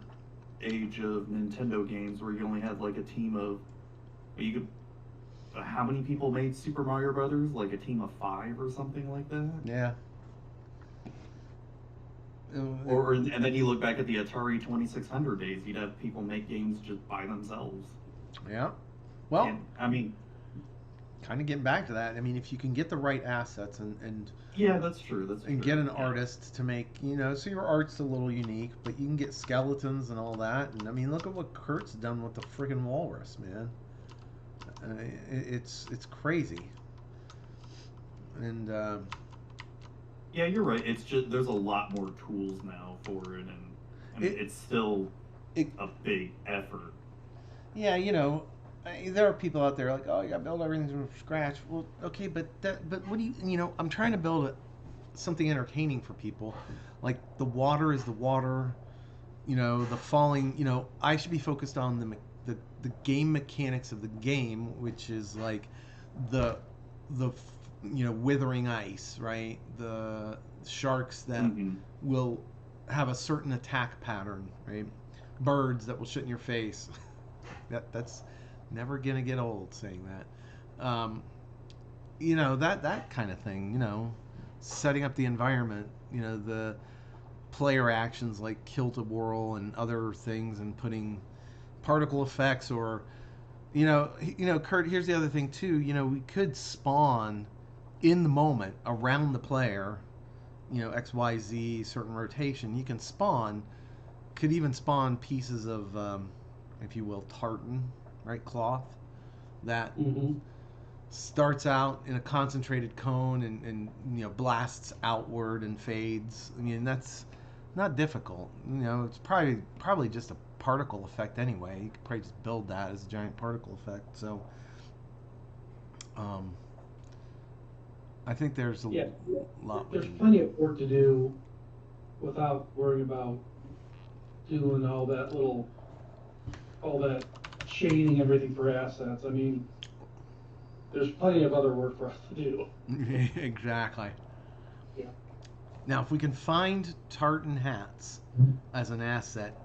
age of Nintendo games where you only had like a team of You could. How many people made Super Mario Brothers? Like a team of 5 or something like that. Yeah. And then you look back at the Atari 2600 days. You'd have people make games just by themselves. Yeah. Well, And, I mean, kind of getting back to that. I mean, if you can get the right assets and yeah, that's true. That's true. and get an Yeah. artist to make, so your art's a little unique, but you can get skeletons and all that. And I mean, look at what Kurt's done with the friggin' Walrus, man. It's crazy. And Yeah, you're right. It's just there's a lot more tools now for it, and I mean, it's still a big effort. yeah, there are people out there like, oh, you got to build everything from scratch. Well, okay, but what do you, I'm trying to build something entertaining for people. Like the water is the water, the falling. I should be focused on the game mechanics of the game, which is like the withering ice, right? The sharks that will have a certain attack pattern, right? Birds that will shit in your face. That's never gonna get old saying that. That kind of thing. Setting up the environment. The player actions like kill to whirl and other things, and putting particle effects or Kurt, here's the other thing too. We could spawn in the moment around the player, XYZ certain rotation. You can could even spawn pieces of if you will, tartan, right, cloth that starts out in a concentrated cone and blasts outward and fades. I mean, that's not difficult. It's probably just a particle effect anyway. You could probably just build that as a giant particle effect. So I think there's a lot. There's plenty of work to do without worrying about doing all that shading, everything for assets. I mean, there's plenty of other work for us to do. Exactly. Yeah. Now, if we can find tartan hats as an asset,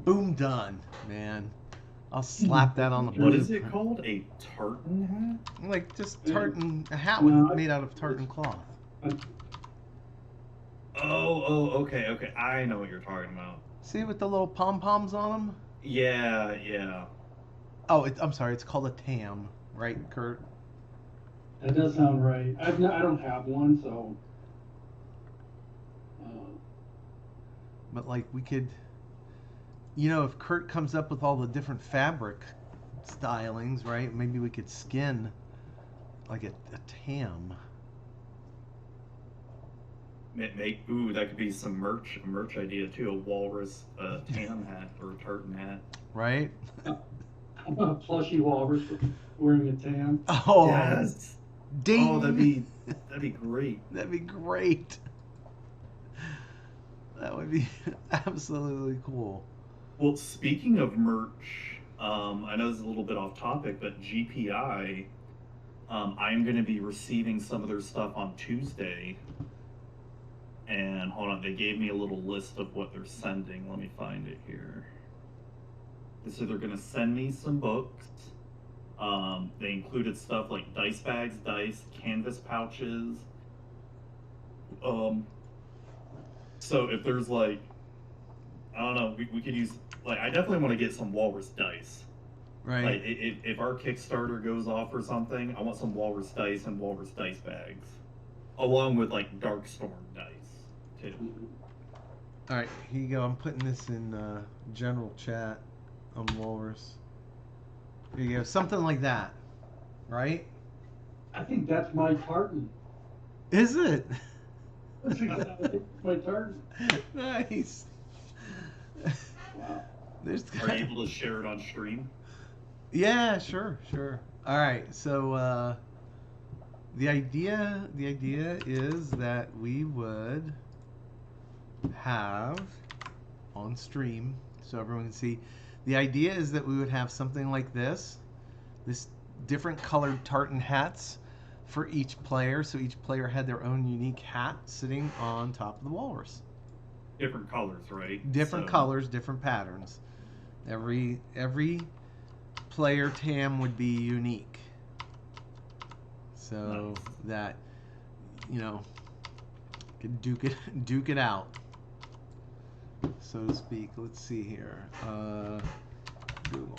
boom, done, man. I'll slap that on the What is it called? A tartan hat? Like just tartan, a hat made out of tartan cloth. Okay. I know what you're talking about. See, with the little pom-poms on them? Yeah. Oh, I'm sorry, it's called a tam, right, Kurt? That does sound right. I don't have one, so. But like we could, if Kurt comes up with all the different fabric stylings, right? Maybe we could skin like a tam. Ooh, that could be some merch idea too. A walrus tam hat or a tartan hat. Right? A plushy walrus wearing a tam. Oh, yes. Ding. Oh, that'd be great. That'd be great. That would be absolutely cool. Well, speaking of merch, I know this is a little bit off topic, but GPI, I'm going to be receiving some of their stuff on Tuesday. And hold on, they gave me a little list of what they're sending. Let me find it here. So they're going to send me some books. They included stuff like dice bags, dice, canvas pouches. So if there's like, I don't know, we could use, like, I definitely want to get some Walrus dice. Right. Like, if our Kickstarter goes off or something, I want some Walrus dice and Walrus dice bags. Along with, like, Darkstorm dice, too. All right, here you go. I'm putting this in general chat on Walrus. Here you go. Something like that, right? I think that's my tartan. Is it? That's exactly my tartan. Nice. Wow. Are you able to share it on stream? Yeah, sure. All right, so the idea is that we would have on stream, so everyone can see. The idea is that we would have something like this different colored tartan hats for each player, so each player had their own unique hat sitting on top of the walrus. Different colors, right? Different colors, different patterns. Every player TAM would be unique. So Nice. that, you know, could duke it out, so to speak. Let's see here. Google.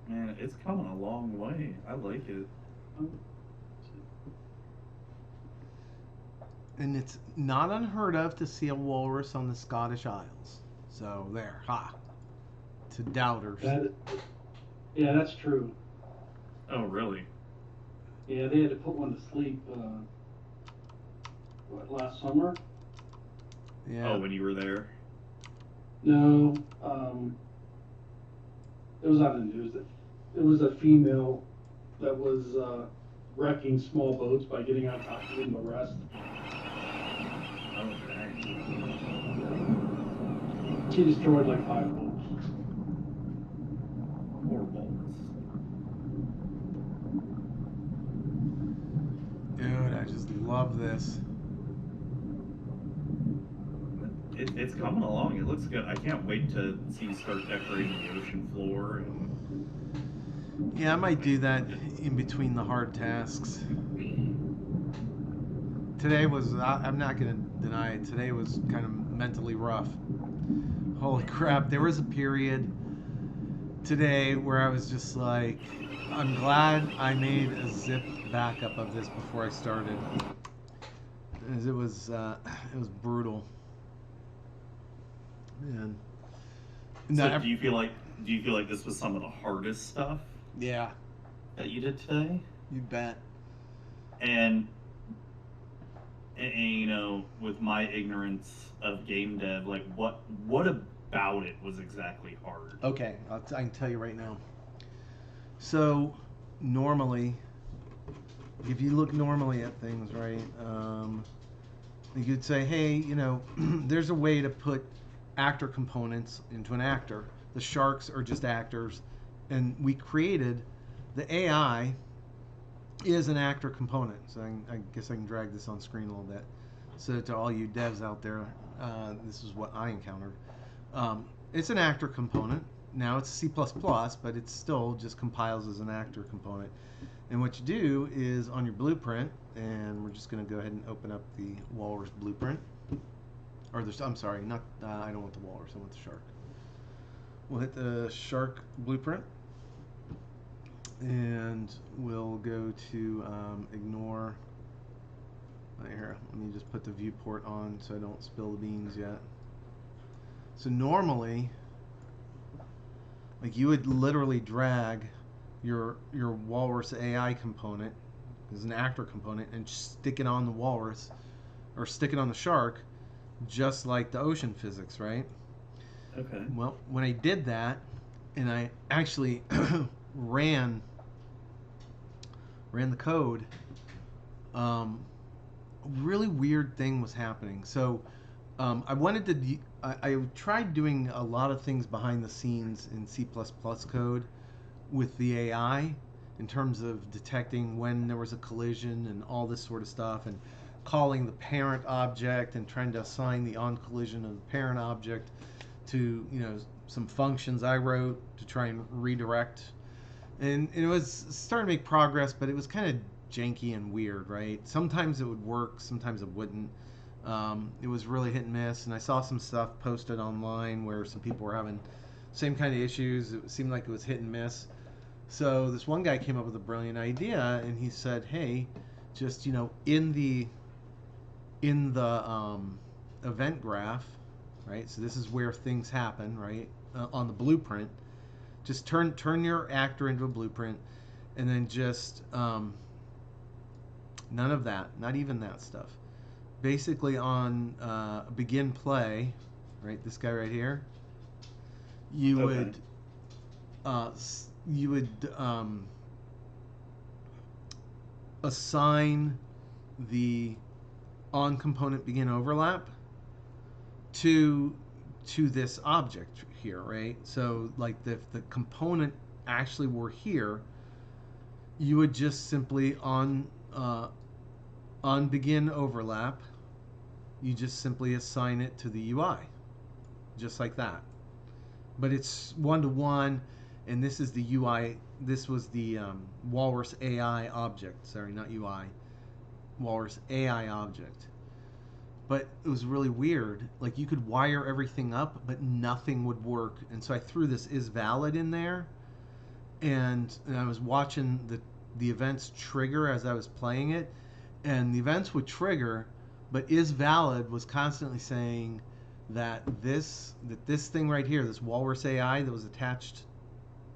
Man, it's coming a long way. I like it. And it's not unheard of to see a walrus on the Scottish Isles. So there, ha. To doubters. Yeah, that's true. Oh, really? Yeah, they had to put one to sleep. Last summer? Yeah. Oh, when you were there? No, it was on the news. It was a female that was wrecking small boats by getting on top of them to rest. Oh, dang. She destroyed like 5 boats. Poor walrus. Dude, I just love this. It's coming along. It looks good. I can't wait to see you start decorating the ocean floor. And Yeah, I might do that in between the hard tasks. Today was, I'm not going to deny it, today was kind of mentally rough. Holy crap, there was a period today where I was just like, I'm glad I made a zip backup of this before I started. As it was brutal. Man. so do you feel like this was some of the hardest stuff Yeah, that you did today? you bet. And you know, with my ignorance of game dev, like what about it was exactly hard? Okay, I can tell you right now. So, normally, if you look normally at things, right, you could say, hey, you know, there's a way to put actor components into an actor. The sharks are just actors, and we created the AI is an actor component. So I guess I can drag this on screen a little bit. So to all you devs out there, this is what I encountered. It's an actor component. Now it's C++, but it still just compiles as an actor component. And what you do is on your blueprint, and we're just going to go ahead and open up the Walrus blueprint. Or I'm sorry, not I don't want the walrus, I want the shark. We'll hit the shark blueprint, and we'll go to ignore. Right here, let me just put the viewport on so I don't spill the beans yet. So normally, like you would literally drag your Walrus AI component as an actor component and stick it on the walrus or stick it on the shark, just like the ocean physics, right? Okay. Well, when I did that, and I actually ran the code, a really weird thing was happening. So I wanted to. I tried doing a lot of things behind the scenes in C++ code with the AI in terms of detecting when there was a collision and all this sort of stuff, and calling the parent object and trying to assign the on collision of the parent object to, you know, some functions I wrote to try and redirect. And it was starting to make progress, but it was kind of janky and weird, right? Sometimes it would work, sometimes it wouldn't. It was really hit and miss, and I saw some stuff posted online where some people were having same kind of issues. It seemed like it was hit and miss. So this one guy came up with a brilliant idea, and he said, hey, just, you know, in the event graph, right? So this is where things happen, right? On the blueprint, just turn your actor into a blueprint, and then just none of that, not even that stuff. Basically on begin play, right? This guy right here, you Okay. would assign the on component begin overlap to this object here, right? So like if the component actually were here, you would just simply on begin overlap, you just simply assign it to the UI, just like that. But it's one-to-one, and this is the UI. This was the Walrus AI object. Sorry, not UI. Walrus AI object. But it was really weird. Like, you could wire everything up, but nothing would work. And so I threw this is valid in there, and I was watching the events trigger as I was playing it, and the events would trigger, but is valid was constantly saying that this thing right here, this Walrus AI that was attached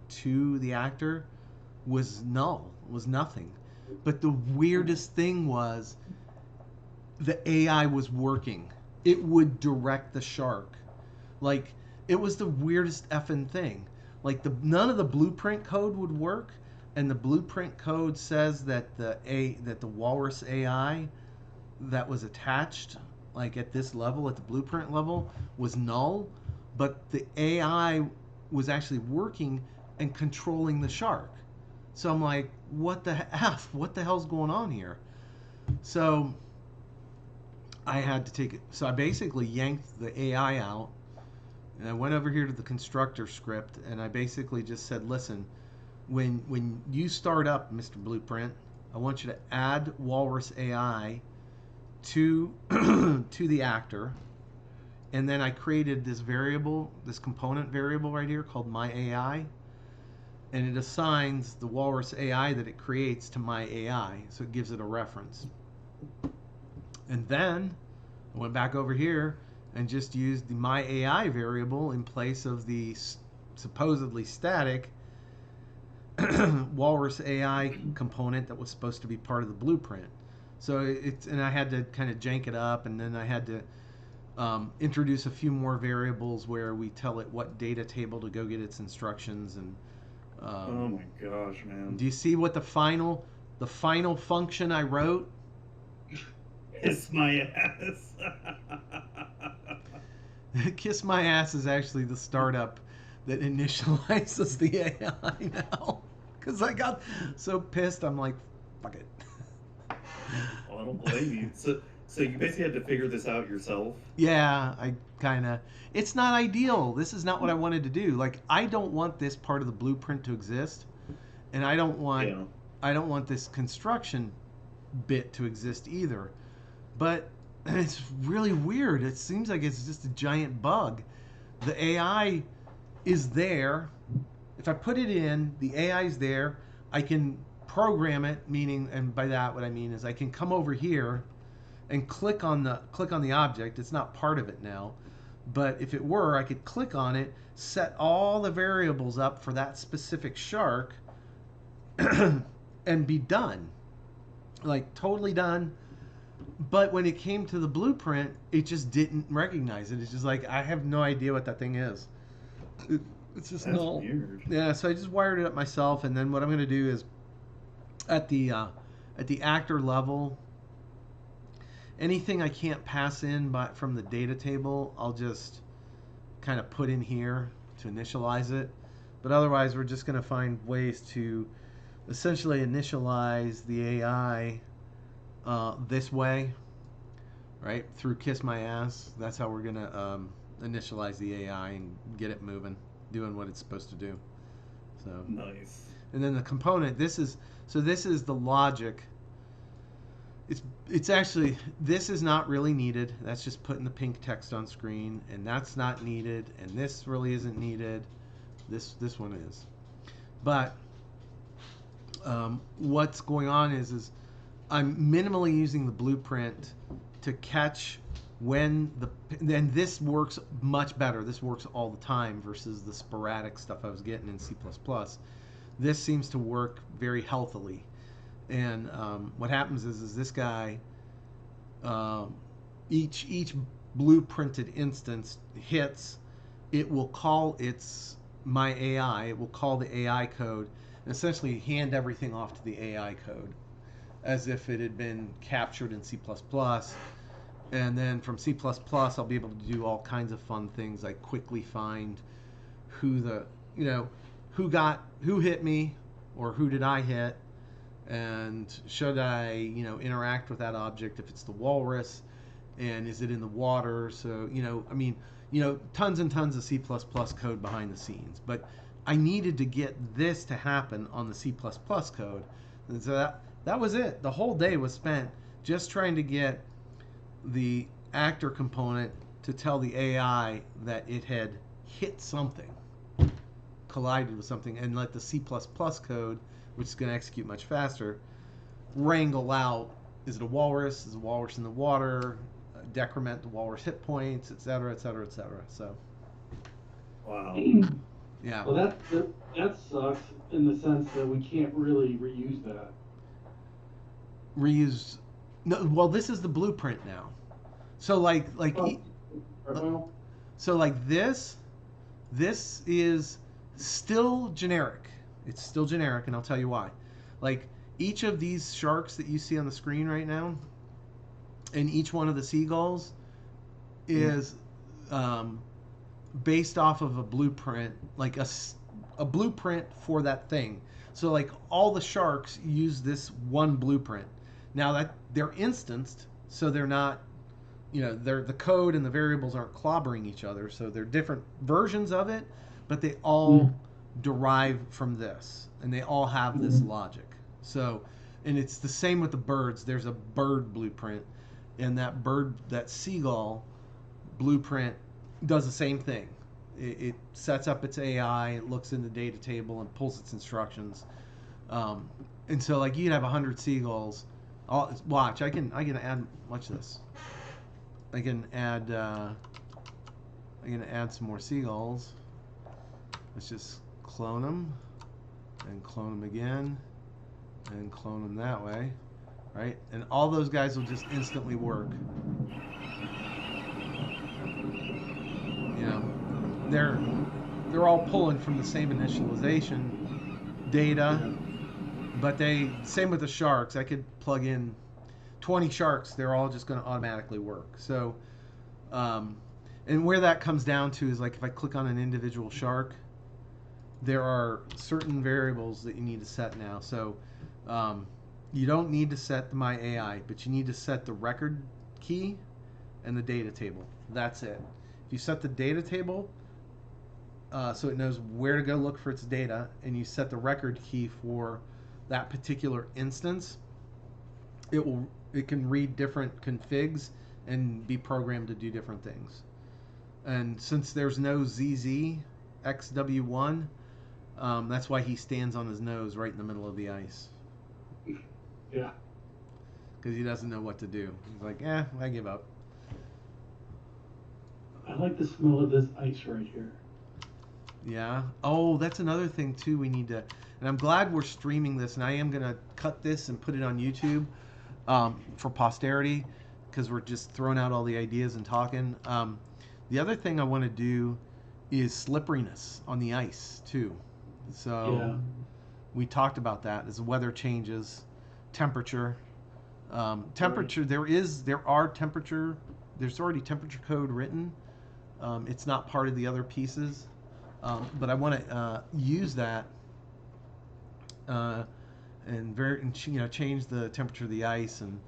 to the actor, was null, was nothing. But the weirdest thing was the AI was working. It would direct the shark. Like, it was the weirdest effing thing. Like, none of the blueprint code would work, and the blueprint code says that the Walrus AI that was attached, like at this level, at the blueprint level, was null, but the AI was actually working and controlling the shark. So I'm like, what the F? What the hell's going on here? So I had to take it. So I basically yanked the AI out, and I went over here to the constructor script, and I basically just said, listen, when you start up Mr. Blueprint, I want you to add Walrus AI to to the actor, and then I created this variable, this component variable right here called my AI, and it assigns the Walrus AI that it creates to my AI, so it gives it a reference. And then I went back over here and just used the my AI variable in place of the supposedly static Walrus AI component that was supposed to be part of the blueprint. So and I had to kind of jank it up, and then I had to introduce a few more variables where we tell it what data table to go get its instructions. And oh my gosh, man! Do you see what the final function I wrote? Kiss my ass. Kiss my ass is actually the startup that initializes the AI now. Because I got so pissed, I'm like, fuck it. Well, I don't blame you. So you basically had to figure this out yourself? Yeah, I kind of. It's not ideal. This is not what I wanted to do. Like, I don't want this part of the blueprint to exist, and I don't want this construction bit to exist either. But it's really weird. It seems like it's just a giant bug. The AI is there. If I put it in, the AI is there. I can program it, meaning, and by that what I mean is I can come over here and click on the object. It's not part of it now, but if it were, I could click on it, set all the variables up for that specific shark, and be done, like totally done. But when it came to the blueprint, it just didn't recognize it. It's just like, I have no idea what that thing is. It's just null. Weird. Yeah, so I just wired it up myself, and then what I'm going to do is at the actor level, anything I can't pass in from the data table, I'll just kind of put in here to initialize it. But otherwise, we're just going to find ways to essentially initialize the AI this way, right? Through Kiss My Ass. That's how we're going to initialize the AI and get it moving, doing what it's supposed to do. So nice. And then the component, this is the logic. It's actually, this is not really needed. That's just putting the pink text on screen, and that's not needed, and this really isn't needed. This one is. But what's going on is I'm minimally using the blueprint to catch when and this works much better. This works all the time versus the sporadic stuff I was getting in C++. This seems to work very healthily. And what happens is this guy, each blueprinted instance hits, it will call its my AI, it will call the AI code, and essentially hand everything off to the AI code as if it had been captured in C++. And then from C++, I'll be able to do all kinds of fun things, like quickly find who hit me, or who did I hit, and should I, interact with that object if it's the walrus, and is it in the water? So, I mean, tons and tons of C++ code behind the scenes. But I needed to get this to happen on the C++ code. And so that was it. The whole day was spent just trying to get the actor component to tell the AI that it had hit something, collided with something, and let the C++ code, which is going to execute much faster, wrangle out, is it a walrus? Is a walrus in the water? Decrement the walrus hit points, etc., etc., etc. So, Wow. yeah. Well, that sucks in the sense that we can't really reuse that. Reuse. No, well, this is the blueprint now. So Well, so like this is still generic. It's still generic, and I'll tell you why. Like each of these sharks that you see on the screen right now, and each one of the seagulls is based off of a blueprint, like a blueprint for that thing. So like all the sharks use this one blueprint. Now that they're instanced, so they're not, the code and the variables aren't clobbering each other. So they're different versions of it, but they all derive from this, and they all have this logic. So, and it's the same with the birds. There's a bird blueprint, and that seagull blueprint does the same thing. It sets up its AI, it looks in the data table and pulls its instructions. And so like you'd have 100 seagulls. Watch, I can add, watch this. I can add some more seagulls. Let's just clone them and clone them again and clone them that way, right? And all those guys will just instantly work. They're all pulling from the same initialization data, but same with the sharks. I could plug in 20 sharks. They're all just going to automatically work. So, and where that comes down to is like if I click on an individual shark, there are certain variables that you need to set now. So, you don't need to set the my AI, but you need to set the record key and the data table. That's it. If you set the data table, so it knows where to go look for its data, and you set the record key for that particular instance, it can read different configs and be programmed to do different things. And since there's no ZZ XW1, that's why he stands on his nose right in the middle of the ice. Yeah. Because he doesn't know what to do. He's like, I give up. I like the smell of this ice right here. Yeah. Oh, that's another thing too. We need to, and I'm glad we're streaming this, and I am gonna cut this and put it on YouTube for posterity, because we're just throwing out all the ideas and talking. The other thing I want to do is slipperiness on the ice too. So we talked about that as the weather changes, temperature. Temperature. There's already temperature code written. It's not part of the other pieces. But I want to use that and change the temperature of the ice and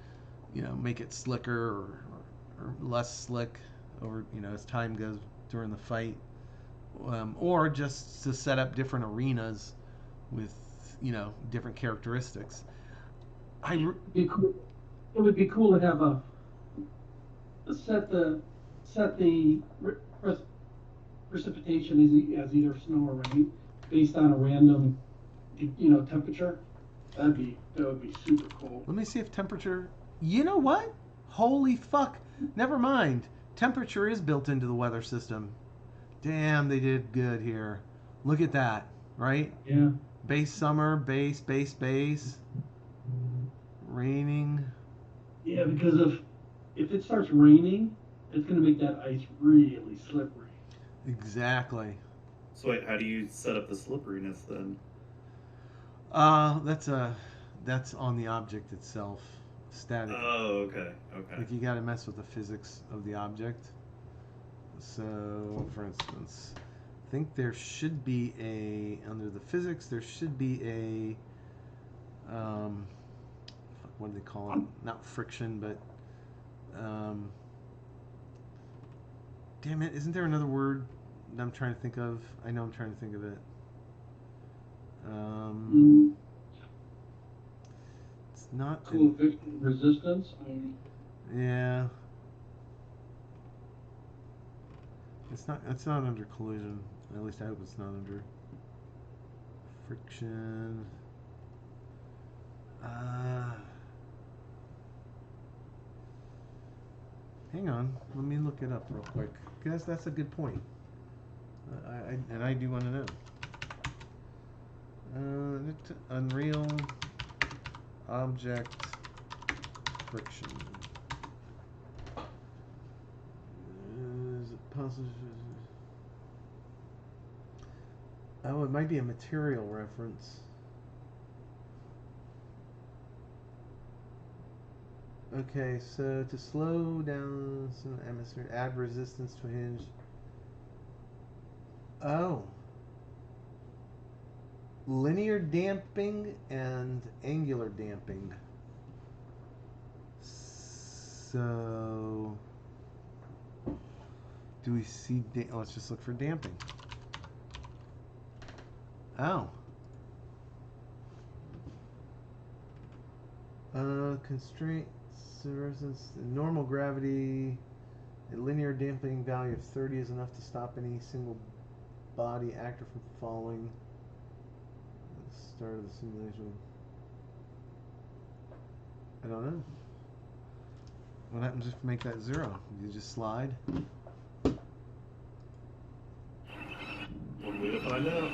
make it slicker or less slick over as time goes during the fight, or just to set up different arenas with different characteristics. It would be cool to have set the precipitation as either snow or rain based on a random temperature. That would be super cool. Let me see if temperature. You know what? Holy fuck! Never mind. Temperature is built into the weather system. Damn, they did good here. Look at that, right? Yeah. Base summer, base. Raining. Yeah, because if it starts raining, it's going to make that ice really slippery. Exactly. So wait, how do you set up the slipperiness then? That's on the object itself, static. Oh, okay. Like you got to mess with the physics of the object. So, for instance, I think there should be under the physics there should be what do they call it? Not friction, but Damn it! Isn't there another word that I'm trying to think of? I know I'm trying to think of it. It's not. Coefficient resistance. Yeah. It's not. It's not under collision. At least I hope it's not under friction. Hang on. Let me look it up real quick. Because that's a good point. And I do want to know. Unreal object friction. Is it positive? Oh, it might be a material reference. Okay, so to slow down some atmosphere, add resistance to a hinge. Oh. Linear damping and angular damping. So, do we see? Let's just look for damping. Oh. Constraint, resistance, normal gravity. A linear damping value of 30 is enough to stop any single body actor from falling. Start of the simulation. I don't know. What happens if you make that 0? You just slide? One way to find out.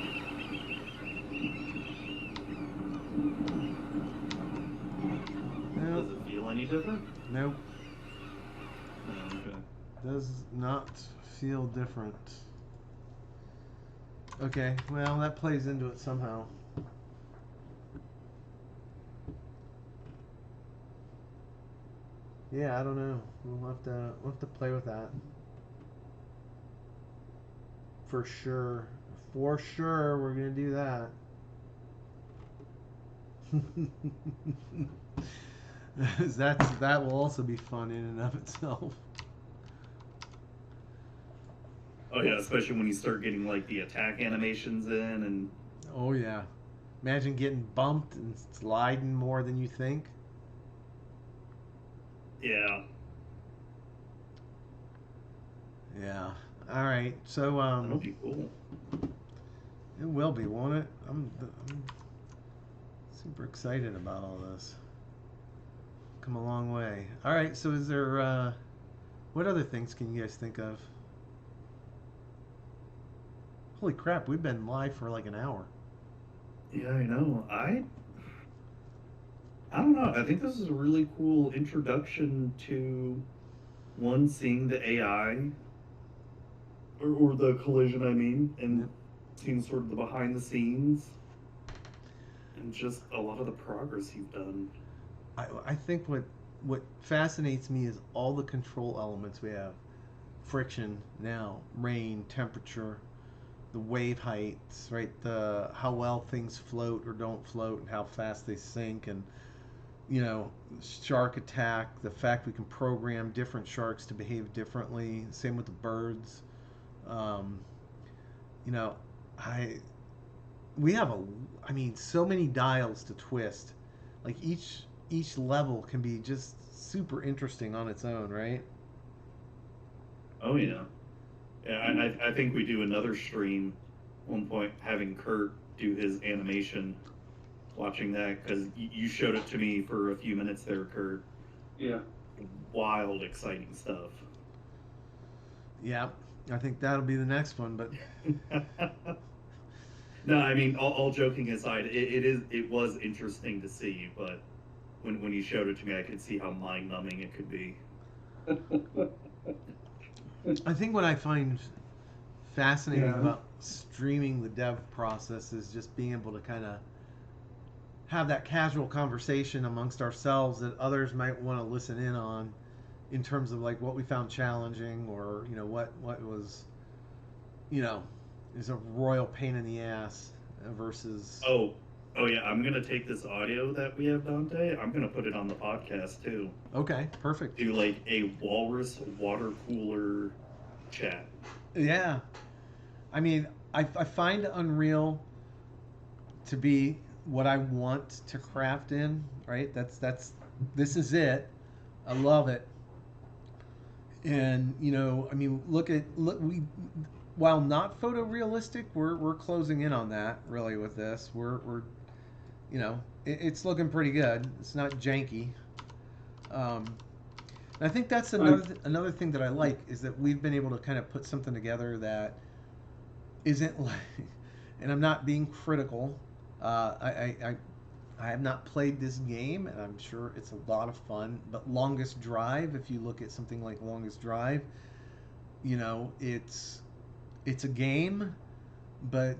Nope. Does it feel any different? Nope. Oh, okay. Does not feel different. Okay, well that plays into it somehow. Yeah, I don't know. We'll have to play with that. For sure. For sure we're gonna do that. That will also be fun in and of itself. Oh yeah, especially when you start getting like the attack animations in and. Oh yeah. Imagine getting bumped and sliding more than you think. Yeah. Yeah. All right. So That'll be cool. it will be, won't it? I'm super excited about all this. Come a long way. All right. So is there what other things can you guys think of? Holy crap! We've been live for like an hour. Yeah, I know. I don't know. I think this is a really cool introduction to one, seeing the AI or the collision, I mean, and seeing sort of the behind the scenes and just a lot of the progress you've done. I think what fascinates me is all the control elements we have. Friction now, rain, temperature, the wave heights, right? The how well things float or don't float and how fast they sink, and shark attack, the fact we can program different sharks to behave differently. Same with the birds. You know, we have so many dials to twist. Like each level can be just super interesting on its own, right? Oh yeah. Yeah, I think we do another stream at one point having Kurt do his animation, watching that, because you showed it to me for a few minutes there, Kurt. Yeah. Wild, exciting stuff. Yeah, I think that'll be the next one, but No, I mean, all joking aside, it was interesting to see, but when you showed it to me, I could see how mind-numbing it could be. I think what I find fascinating about streaming the dev process is just being able to kind of have that casual conversation amongst ourselves that others might want to listen in on, in terms of like what we found challenging, or what was is a royal pain in the ass versus. Oh yeah, I'm gonna take this audio that we have, Dante. I'm gonna put it on the podcast too. Okay, perfect. Do like a Walrus Watercooler chat. Yeah. I mean, I find Unreal to be what I want to craft in, right? This is it. I love it. And, I mean, look, while not photorealistic, we're closing in on that really with this. We're it's looking pretty good. It's not janky. Um, and I think that's another thing that I like is that we've been able to kind of put something together that isn't like, and I'm not being critical. I have not played this game, and I'm sure it's a lot of fun. But Longest Drive, if you look at something like Longest Drive, it's a game, but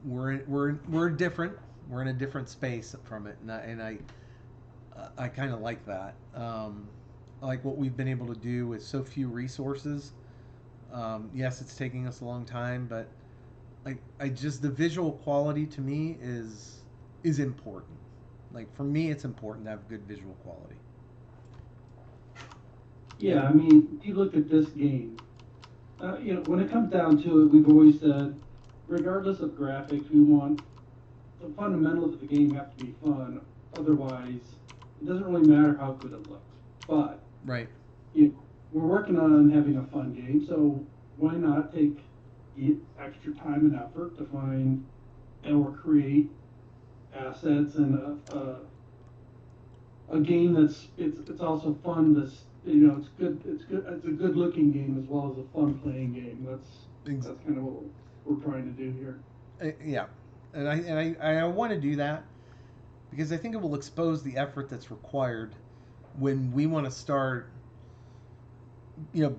we're different. We're in a different space from it, and I kind of like that. I like what we've been able to do with so few resources. Yes, it's taking us a long time, but I just the visual quality to me is important. Like for me, it's important to have good visual quality. Yeah, I mean, if you look at this game, when it comes down to it, we've always said, regardless of graphics, we want the fundamentals of the game have to be fun. Otherwise, it doesn't really matter how good it looks. But Right. We're working on having a fun game, so why not take extra time and effort to find or create assets and a game it's also fun. It's good. It's a good looking game as well as a fun playing game. That's kind of what we're trying to do here. Yeah, and I want to do that because I think it will expose the effort that's required when we want to start,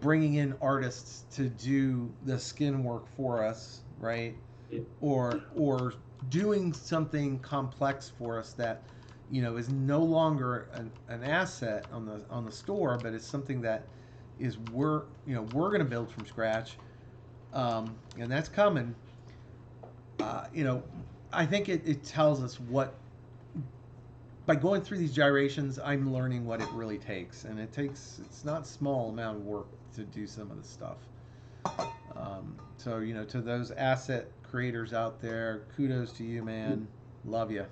bringing in artists to do the skin work for us, right? Yeah. Or doing something complex for us that is no longer an asset on the store, but it's something that is we're going to build from scratch, and that's coming. I think it tells us what, by going through these gyrations, I'm learning what it really takes, and it's not a small amount of work to do some of this stuff. So to those asset creators out there, kudos to you, man. Love you.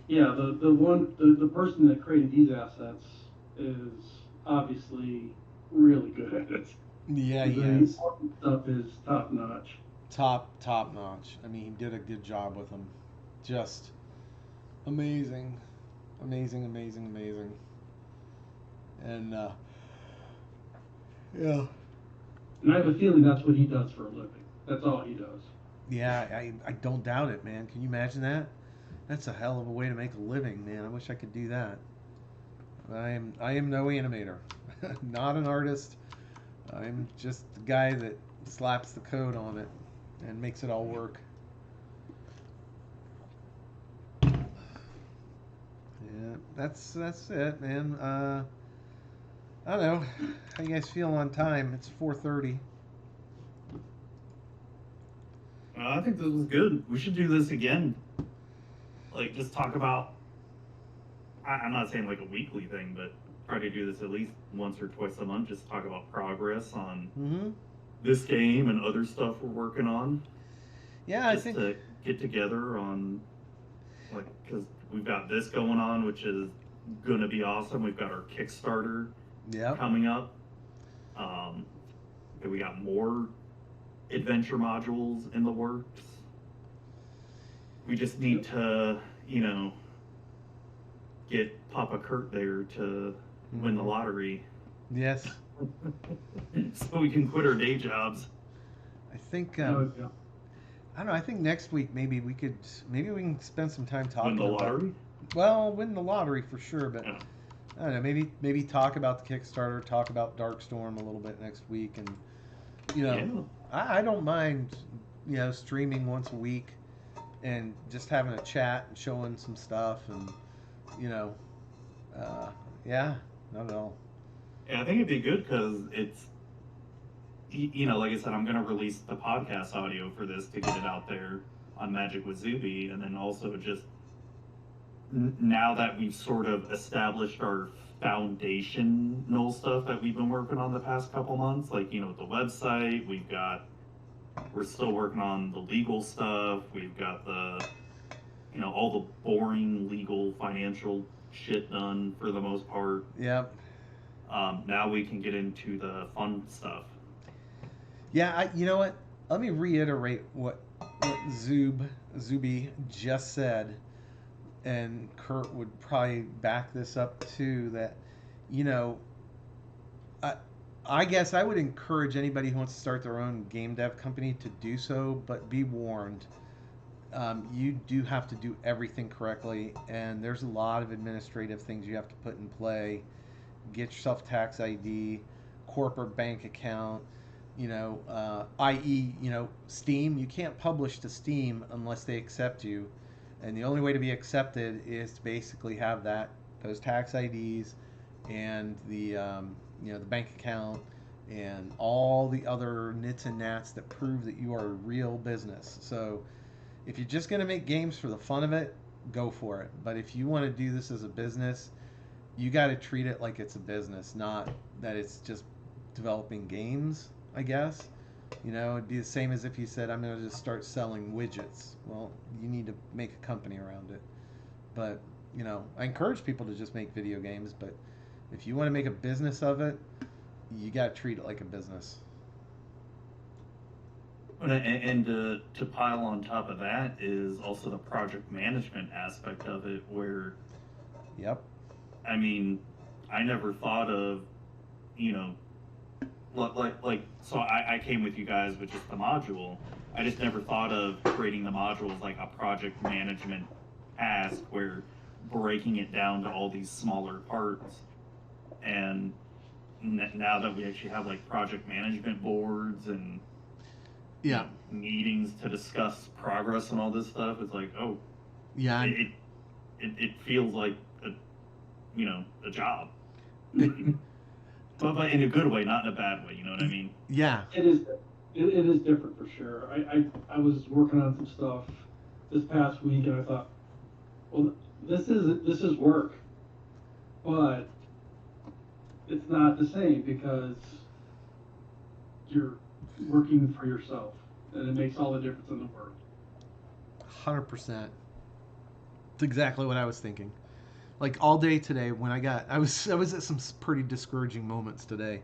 Yeah, the person that created these assets is obviously really good at it. Yeah, he The is. stuff is top notch. Top notch. I mean, he did a good job with them. Just amazing, amazing. And yeah, And I have a feeling that's what he does for a living. That's all he does. yeah, I don't doubt it, man. Can you imagine that? That's a hell of a way to make a living, man. I wish I could do that. I am no animator, not an artist. I'm just the guy that slaps the code on it and makes it all work. Yeah, that's it, man. I don't know. How you guys feel on time? It's 4:30. I think this was good. We should do this again. Like, just talk about. I'm not saying like a weekly thing, but try to do this at least once or twice a month. Just talk about progress on this game and other stuff we're working on. Yeah, just to get together on, like, because we've got this going on, which is going to be awesome. We've got our Kickstarter coming up. We got more adventure modules in the works. We just need to, get Papa Kurt there to win the lottery. Yes. So we can quit our day jobs. I think. I don't know. I think next week maybe we can spend some time talking. Win the lottery? Well, win the lottery for sure, but I don't know. Maybe talk about the Kickstarter, talk about Darkstorm a little bit next week, and I don't mind streaming once a week and just having a chat and showing some stuff and yeah, not at all. Yeah, I think it'd be good because it's like I said, I'm going to release the podcast audio for this to get it out there on Magic with Zuby, and then also just now that we've sort of established our foundational stuff that we've been working on the past couple months, like, you know, the website, we're still working on the legal stuff, we've got the, you know, all the boring legal financial shit done for the most part. Yep. Now we can get into the fun stuff. Yeah, you know what? Let me reiterate what Zuby just said, and Kurt would probably back this up too. That, you know, I guess I would encourage anybody who wants to start their own game dev company to do so, but be warned. You do have to do everything correctly, and there's a lot of administrative things you have to put in play. Get yourself tax ID, corporate bank account, i.e., Steam. You can't publish to Steam unless they accept you, and the only way to be accepted is to basically have those tax IDs and the bank account and all the other nits and nats that prove that you are a real business. So if you're just going to make games for the fun of it, go for it. But if you want to do this as a business, you got to treat it like it's a business, not that it's just developing games, I guess. It'd be the same as if you said, I'm going to just start selling widgets. Well, you need to make a company around it. But, I encourage people to just make video games, but if you want to make a business of it, you got to treat it like a business. And to pile on top of that is also the project management aspect of it, where, yep. I mean, I never thought of, so I came with you guys with just the module. I just never thought of creating the module as like a project management task where breaking it down to all these smaller parts. And now that we actually have like project management boards and meetings to discuss progress and all this stuff, it's like, oh, yeah, it feels like a job. But in a good way, not in a bad way. You know what I mean? Yeah. It is different for sure. I was working on some stuff this past week, and I thought, well, this is work, but it's not the same because you're working for yourself, and it makes all the difference in the work. 100%. It's exactly what I was thinking. Like all day today, when I was at some pretty discouraging moments today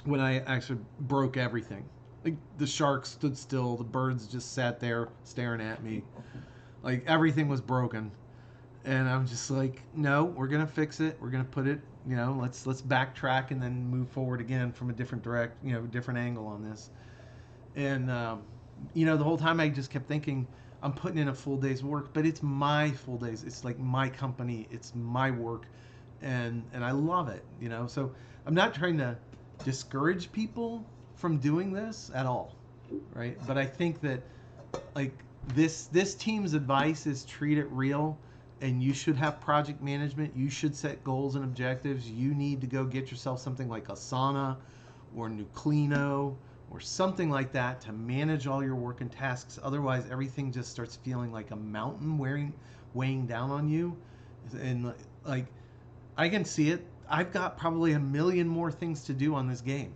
when I actually broke everything. Like the shark stood still, the birds just sat there staring at me. Like everything was broken, and I'm just like, no, we're gonna fix it. We're gonna put it, let's backtrack and then move forward again from a different different angle on this. And the whole time I just kept thinking, I'm putting in a full day's work, but it's my full days. It's like my company. It's my work, and I love it. So I'm not trying to discourage people from doing this at all, right? But I think that like this team's advice is treat it real, and you should have project management. You should set goals and objectives. You need to go get yourself something like Asana or Nuclino or something like that to manage all your work and tasks. Otherwise, everything just starts feeling like a mountain weighing down on you. And like, I can see it. I've got probably a million more things to do on this game.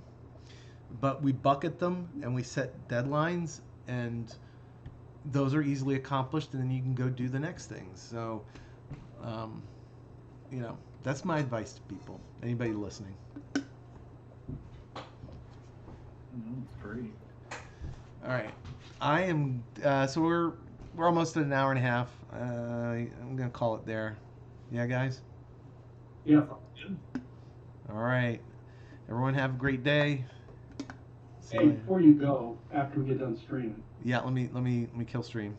But we bucket them and we set deadlines, and those are easily accomplished, and then you can go do the next thing. So, that's my advice to people. Anybody listening. That's great. All right, I am. So we're almost at an hour and a half. I'm gonna call it there. Yeah, guys. Yeah. All right. Everyone have a great day. Hey, before you go, after we get done streaming. Yeah, let me kill stream.